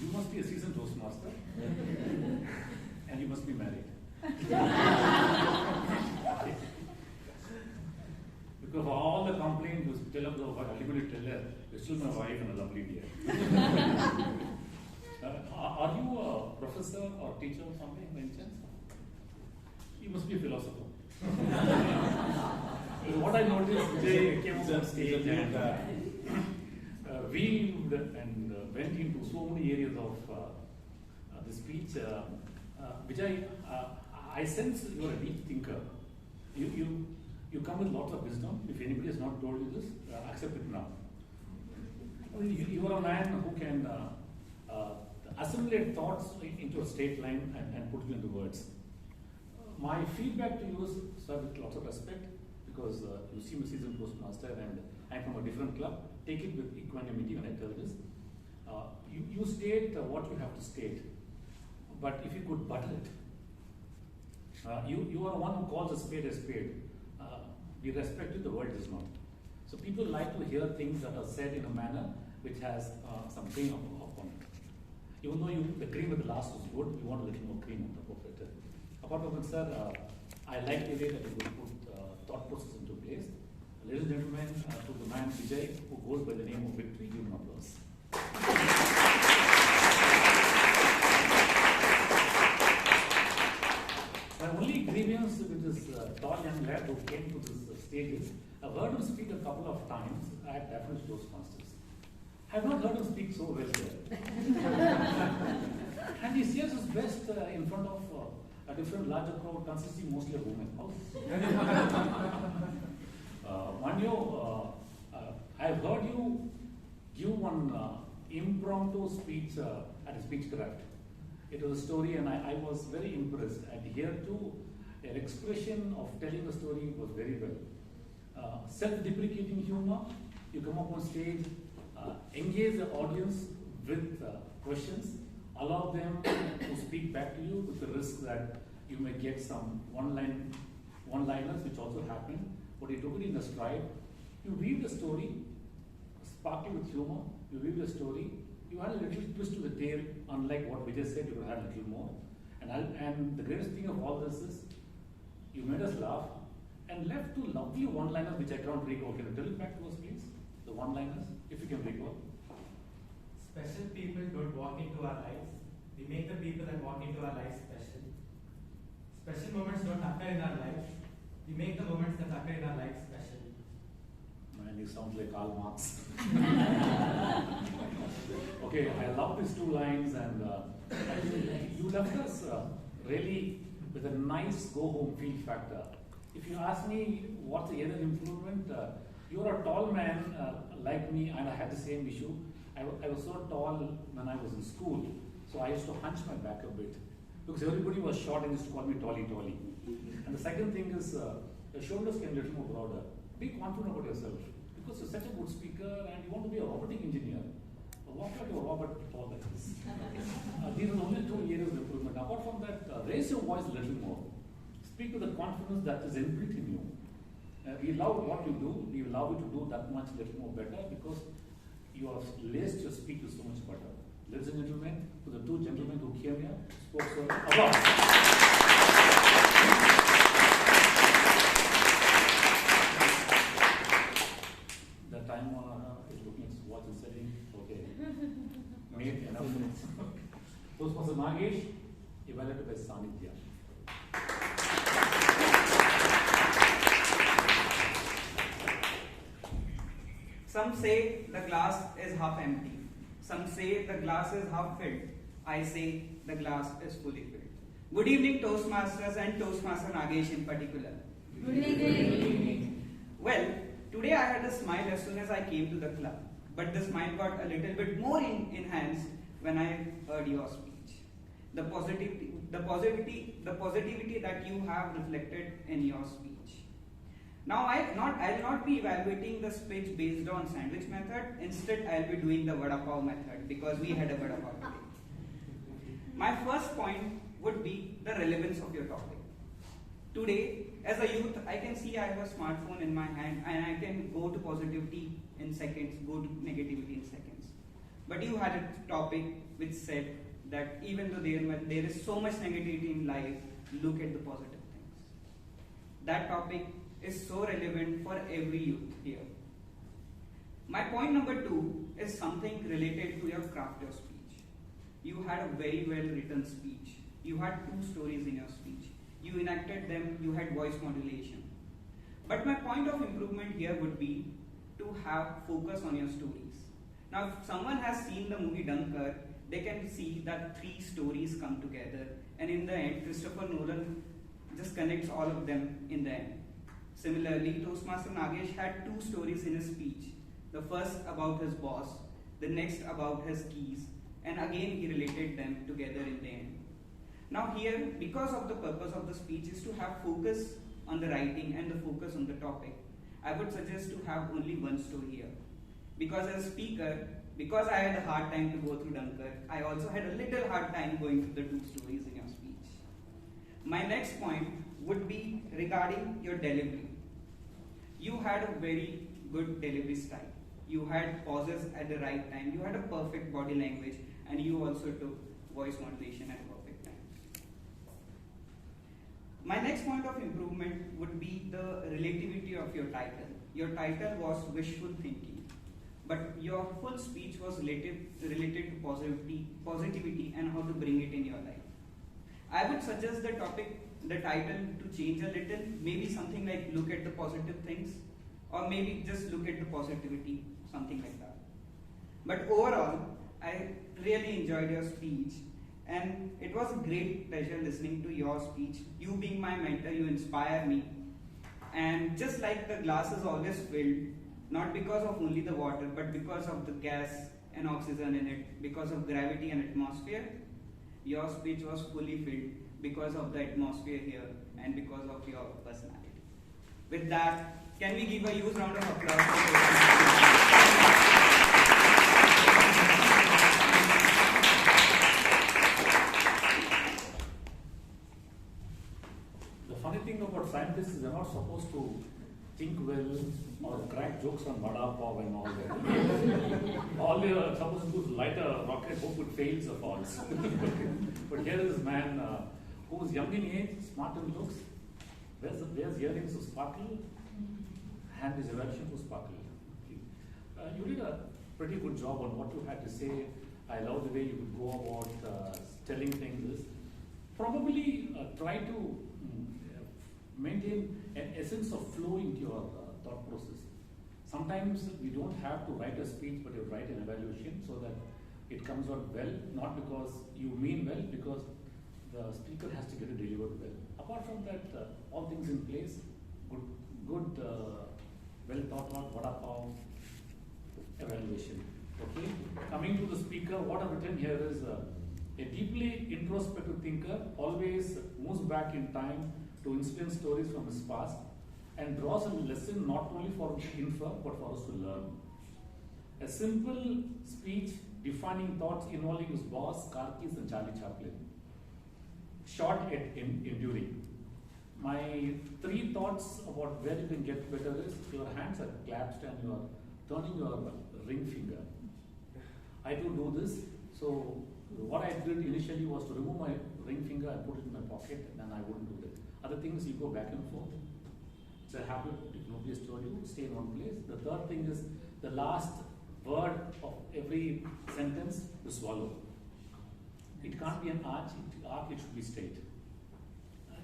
You must be a seasoned Toastmaster. And you must be married. Because of all the complaints you tell of the ultimately tell her, you're still my wife and a lovely dear. Are you a professor or teacher or something by any chance? You must be a philosopher. What I noticed, Vijay came up on stage and weaved and went into so many areas of the speech. Vijay, I sense you are a deep thinker. You come with lots of wisdom. If anybody has not told you this, accept it now. You are a man who can assimilate thoughts into a straight line and put it into words. My feedback to you is, sir, with lots of respect, because you seem a seasoned Toastmaster and I'm from a different club. Take it with equanimity when I tell this. You state what you have to state, but if you could butter it. You are one who calls a spade a spade. We respect you, the world does not. So people like to hear things that are said in a manner which has some cream upon it. Even though the cream at the last was good, we want a little more cream on top of it. Apart from it, sir, I like the way that you would put thought process into place. Ladies and gentlemen, to the man Vijay, who goes by the name of Victory, give him applause. My only grievance with this tall young lad who came to this stage is, I've heard him speak a couple of times at Bangalore Toastmasters. I've not heard him speak so well there. And he shares his best in front of a different larger crowd consisting mostly of women. Manyo, I've heard you give one impromptu speech at a speech craft. It was a story and I was very impressed. And here too, an expression of telling a story was very well. Self-deprecating humor, you come up on stage, engage the audience with questions, allow them to speak back to you with the risk that you may get some one-liners, which also happened, but you took it in a stride. You weave the story, sparkly with humor, you weave the story, you had a little twist to the tail, unlike what Vijay said, you could have a little more. And the greatest thing of all this is, you made us laugh and left two lovely one-liners which I can't recall. Can you tell it back to us, please? The one-liners, if you can recall. Special people don't walk into our lives. We make the people that walk into our lives special. Special moments don't occur in our lives. We make the moments that occur in our lives special. Man, you sound like Karl Marx. Okay, I love these two lines, and you left us really with a nice go-home feel factor. If you ask me what's the other improvement, you're a tall man like me, and I had the same issue. I was so tall when I was in school, so I used to hunch my back a bit because everybody was short and used to call me Tolly Tolly. And the second thing is, your shoulders can be a little more broader. Be confident about yourself because you're such a good speaker and you want to be a robotic engineer. Walk like a robot all like this. These are the only 2 areas of improvement. Apart from that, raise your voice a little more. Speak with the confidence that is inbuilt in you. We love what you do. We allow you to do that much little more better because you have laced your speech with so much butter. Ladies and gentlemen, to the two gentlemen who came here, spoke so applause. The time is looking at his watch and saying, okay, made enough minutes. Toastmaster Nagesh, evaluated by Sanidhya. Some say the glass is half empty. Some say the glass is half filled. I say the glass is fully filled. Good evening, Toastmasters and Toastmaster Nagesh in particular. Good evening. Well, today I had a smile as soon as I came to the club. But the smile got a little bit more enhanced when I heard your speech. The positivity that you have reflected in your speech. Now, I'll not be evaluating the speech based on sandwich method. Instead, I'll be doing the vada pav method because we had a vada pav today. My first point would be the relevance of your topic. Today, as a youth, I can see I have a smartphone in my hand and I can go to positivity in seconds, go to negativity in seconds. But you had a topic which said that even though there is so much negativity in life, look at the positive things. That topic is so relevant for every youth here. My point number 2 is something related to your craft of speech. You had a very well written speech. You had 2 stories in your speech. You enacted them, you had voice modulation. But my point of improvement here would be to have focus on your stories. Now, if someone has seen the movie Dunkirk, they can see that 3 stories come together, and in the end, Christopher Nolan just connects all of them in the end. Similarly, Toastmaster Nagesh had 2 stories in his speech. The first about his boss, the next about his keys, and again he related them together in the end. Now here, because of the purpose of the speech is to have focus on the writing and the focus on the topic, I would suggest to have only 1 story here. Because as a speaker, because I had a hard time to go through Dunkirk, I also had a little hard time going through the 2 stories in your speech. My next point would be regarding your delivery. You had a very good delivery style. You had pauses at the right time. You had a perfect body language, and you also took voice modulation at a perfect time. My next point of improvement would be the relativity of your title. Your title was wishful thinking, but your full speech was related to positivity and how to bring it in your life. I would suggest the title to change a little, maybe something like look at the positive things, or maybe just look at the positivity, something like that. But overall, I really enjoyed your speech, and it was a great pleasure listening to your speech. You being my mentor, you inspire me. And just like the glass is always filled, not because of only the water, but because of the gas and oxygen in it, because of gravity and atmosphere, your speech was fully filled because of the atmosphere here and because of your personality. With that, can we give a huge round of applause for The funny thing about scientists is they're not supposed to think well or crack jokes on vada pav and all that. All they are supposed to do is light a rocket, hope it fails or falls. But here is this man who is young in age, smart in looks, wears earrings to sparkle, and his evaluation to sparkle. You did a pretty good job on what you had to say. I love the way you would go about telling things. Probably try to maintain an essence of flow into your thought process. Sometimes we don't have to write a speech, but you write an evaluation so that it comes out well, not because you mean well, because the speaker has to get it delivered well. Apart from that, all things in place, good well thought out, vada pav evaluation. Okay. Coming to the speaker, what I've written here is a deeply introspective thinker always moves back in time to incident stories from his past and draws a lesson not only for us to infer but for us to learn. A simple speech defining thoughts involving his boss, car keys, and Charlie Chaplin. Short yet enduring. My 3 thoughts about where you can get better is your hands are clasped and you are turning your ring finger. I do this, so what I did initially was to remove my ring finger and put it in my pocket, and then I wouldn't do that. Other things, you go back and forth. It's a habit, if nobody has told you, stay in one place. The third thing is the last word of every sentence to swallow. It can't be an arch, it should be straight.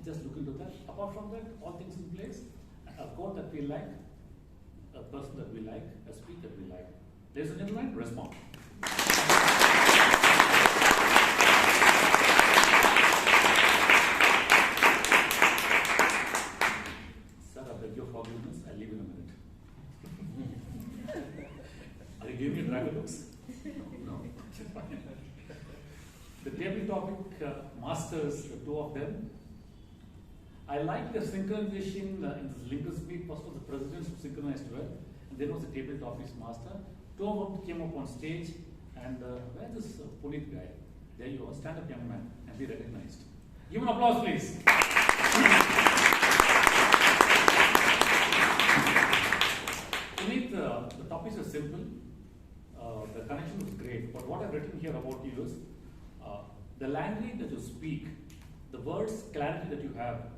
Just look into that. Apart from that, all things in place. A quote that we like, a person that we like, a speech that we like. Ladies and gentlemen, respond. Sir, I beg your forgiveness. I'll leave in a minute. Are you giving me dragon looks? No. The table topic masters, the 2 of them. I like the synchronization in this linker speed. First was the presidents who synchronized well, and then was the table topics master. 2 of them came up on stage, and where's this Puneet guy? There you are, stand up young man, and be recognized. Give an applause, please. Puneet, the topics are simple. The connection was great. But what I've written here about you is the language that you speak, the words, clarity that you have.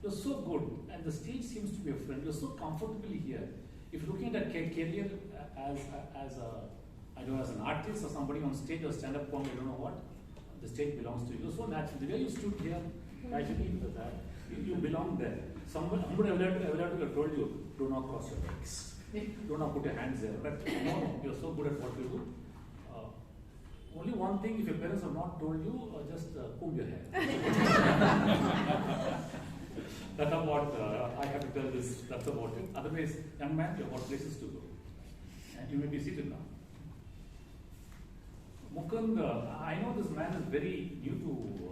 You're so good, and the stage seems to be a friend. You're so comfortably here. If you're looking at a career as an artist or somebody on stage or stand-up comedy, I don't know what, the stage belongs to you. You're so natural. The way you stood here, casually with that, you belong there. Somebody have told you, do not cross your legs. Do not put your hands there. But no, you're so good at what you do. Only one thing, if your parents have not told you, just comb your hair. That's about, I have to tell this, that's about it. Otherwise, young man, you have got places to go. And you may be seated now. Mukund, I know this man is very new to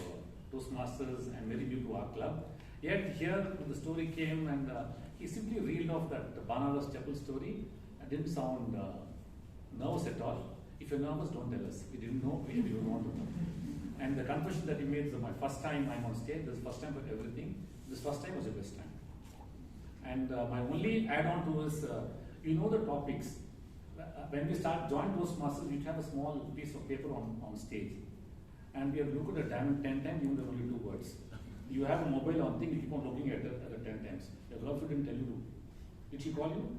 Toastmasters and very new to our club. Yet here, when the story came and he simply reeled off that Bangalore Chapel story, it didn't sound nervous at all. If you're nervous, don't tell us. We didn't know, we didn't want to know. And the confession that he made is my first time I'm on stage, this is first time for everything. This first time was the best time. And my only add-on to is, you know the topics. When we start joint Toastmasters, we have a small piece of paper on stage. And we have looked at a diamond 10 times, even though only 2 words. You have a mobile on thing, you keep on looking at it 10 times. Your girlfriend didn't tell you to. Did she call you?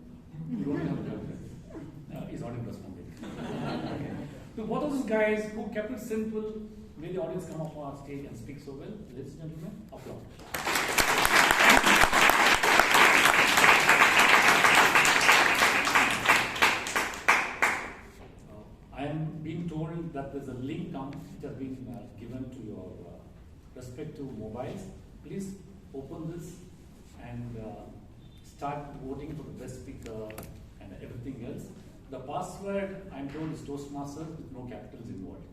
You don't have a girlfriend. He's not responding. Okay. So both of those guys who kept it simple, made the audience come up on stage and speak so well. Ladies and gentlemen, applause. I am being told that there's a link which has been given to your respective mobiles. Please open this and start voting for the best speaker and everything else. The password, I'm told, is Toastmasters with no capitals involved.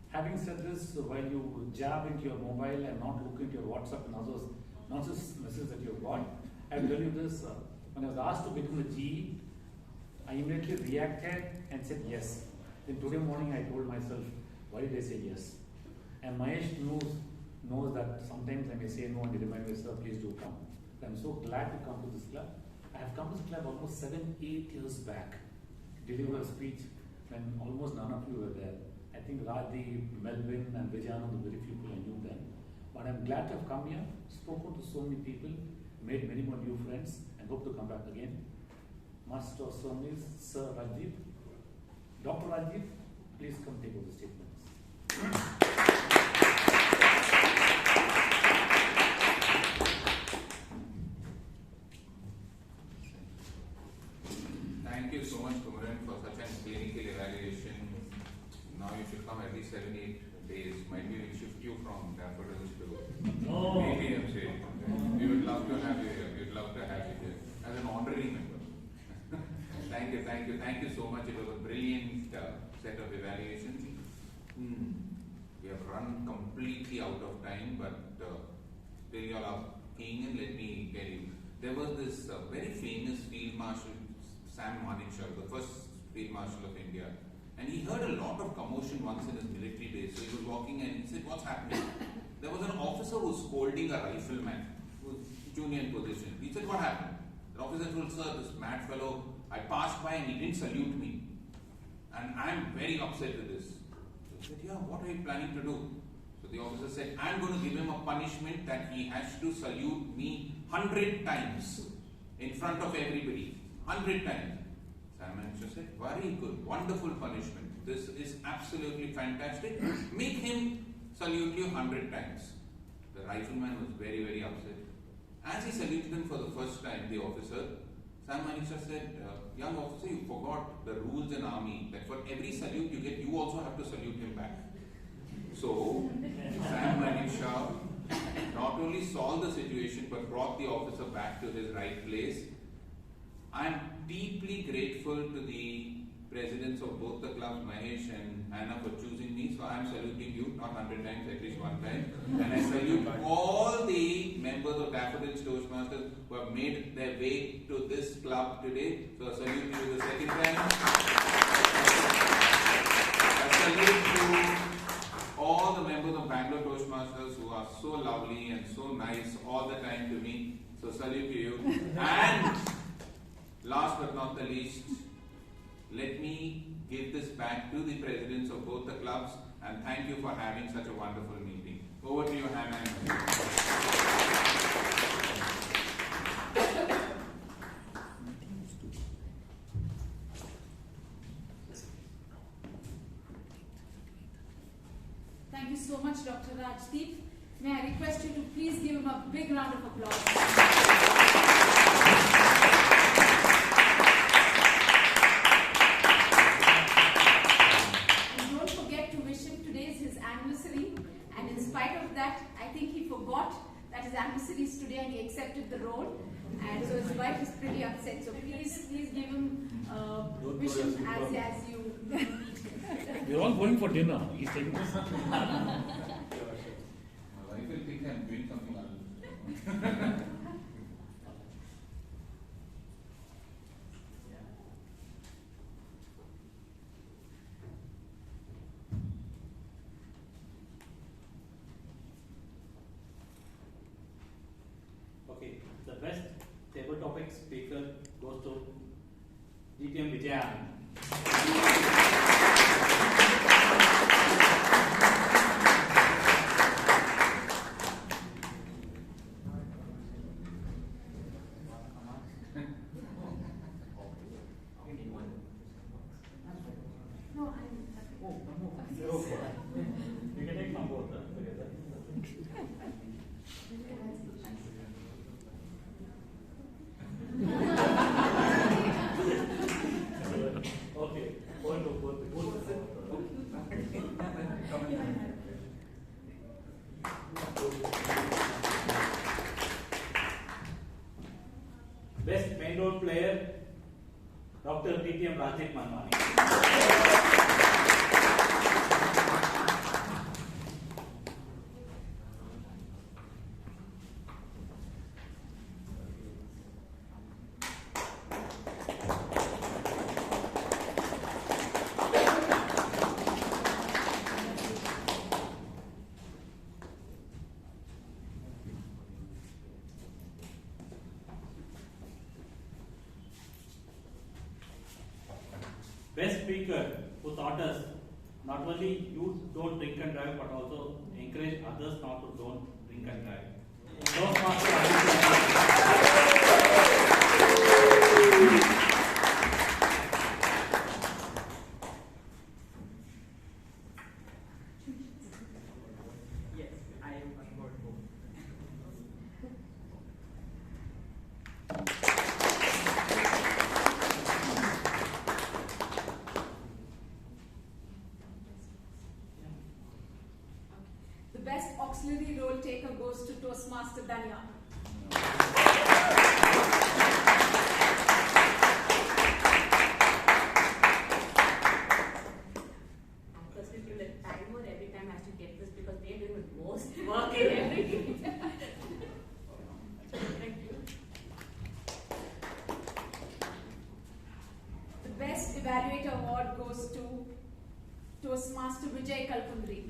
Having said this, while you jab into your mobile and not look into your WhatsApp and others nonsense messages that you've got, I will tell you this, when I was asked to become a GE, I immediately reacted and said yes. Then today morning I told myself, why did I say yes? And Mahesh knows that sometimes I may say no and remind myself, please do come. I'm so glad to come to this club. I have come to this club almost 7-8 years back, deliver a speech when almost none of you were there. I think Radhi, Melvin and Vijayana, the very few people I knew then. But I'm glad to have come here, spoken to so many people, made many more new friends, and hope to come back again. Master of Ceremonies, Sir Rajiv. Dr. Rajiv, please come take over the statements. Thank you so much, Kumaran, for such a clinical evaluation. Now you should come at least 7-8 days. Might be we'll shift you from daffodils to ATM saying. We would love to have you here. We would love to have you here as an honorary member. Thank you so much. It was a brilliant set of evaluations. We have run completely out of time, but still you all are keen, and let me tell you. There was this very famous Field Marshal, Sam Manekshaw, the first Field Marshal of India. And he heard a lot of commotion once in his military days. So he was walking and he said, what's happening? There was an officer who was scolding a rifleman who was junior in position. He said, what happened? The officer told, sir, this mad fellow, I passed by and he didn't salute me. And I'm very upset with this. So he said, yeah, what are you planning to do? So the officer said, I'm going to give him a punishment that he has to salute me 100 times in front of everybody. 100 times. Sam Manekshaw said, very good, wonderful punishment. This is absolutely fantastic. Make him salute you 100 times. The rifleman was very, very upset. As he saluted him for the first time, the officer, Sam Manekshaw said, young officer, you forgot the rules in army, that for every salute you get, you also have to salute him back. So, Sam Manekshaw not only solved the situation, but brought the officer back to his right place. I am deeply grateful to the presidents of both the clubs, Mahesh and Hannah, for choosing me. So I am saluting you, not 100 times, at least one time. And I salute all the members of Daffodils Toastmasters who have made their way to this club today. So I salute you the second time. I salute to all the members of Bangalore Toastmasters who are so lovely and so nice all the time to me. So salute to you. And last but not the least, let me give this back to the presidents of both the clubs and thank you for having such a wonderful meeting. Over to you, Hannah. Thank you so much, Dr. Rajdeep. May I request you to please give him a big round of applause. And don't forget to wish him today is his anniversary. And in spite of that, I think he forgot that his anniversary is today and he accepted the role. And so his wife is pretty upset. So please give him, wish him as you meet him. We're all going for dinner. He's taking this. My wife will think I'm doing something else. Okay, the best table topic speaker goes to DTM Vijayan. You can take from both together. Okay, one to both. Best main role player, Dr. DTM Rajdeep Manwani. Best speaker who taught us not only you don't drink and drive but also encourage others not to don't drink and drive. Yes, I am on board. The best auxiliary role taker goes to Toastmaster Danya. Firstly, you let timer every time has to get this because they're doing the most work in everything. Thank you. The best evaluator award goes to Toastmaster Vijay Kalkundri.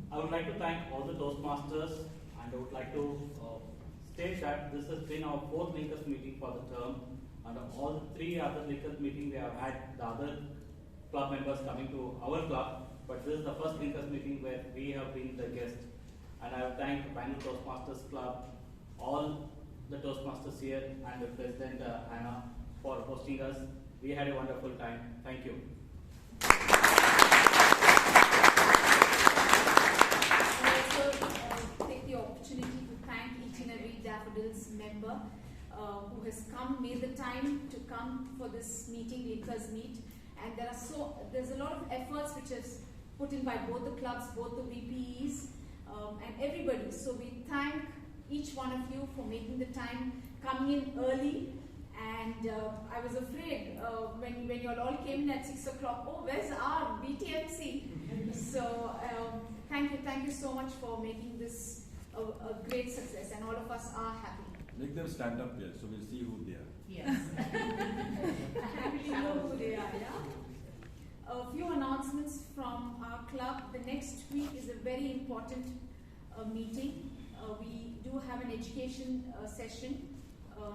I would like to thank all the Toastmasters and I would like to state that this has been our 4th Linkers meeting for the term and all 3 other Linkers meeting we have had the other club members coming to our club, but this is the first Linkers meeting where we have been the guest, and I would thank Bangalore Toastmasters Club, all the Toastmasters here and the President Hannah for hosting us. We had a wonderful time. Thank you. Take the opportunity to thank each and every Daffodils member who has made the time to come for this meeting, Linkers Meet, and there's a lot of efforts which is put in by both the clubs, both the VPEs, and everybody. So we thank each one of you for making the time, coming in early. And I was afraid when you all came in at 6 o'clock, oh, where's our BTMC? So thank you so much for making this a great success, and all of us are happy. Make them stand up here so we'll see who they are. Yes. We know who they are, yeah? A few announcements from our club. The next week is a very important meeting. We do have an education session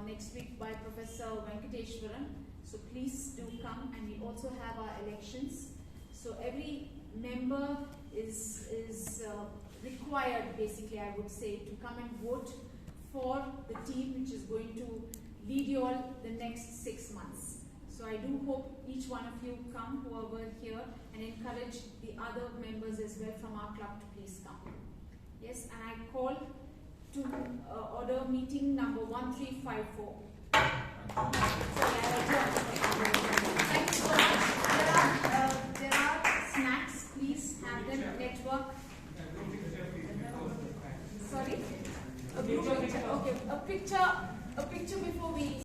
next week by Professor Venkateshwaran. So please do come, and we also have our elections. So every member is required, basically, I would say, to come and vote for the team which is going to lead you all the next 6 months. So I do hope each one of you come, whoever here, and encourage the other members as well from our club to please come. Yes, and I call to order meeting number 1354. Thank you so much. There are snacks, please have them. Network. Sorry? A picture. Okay, a picture before we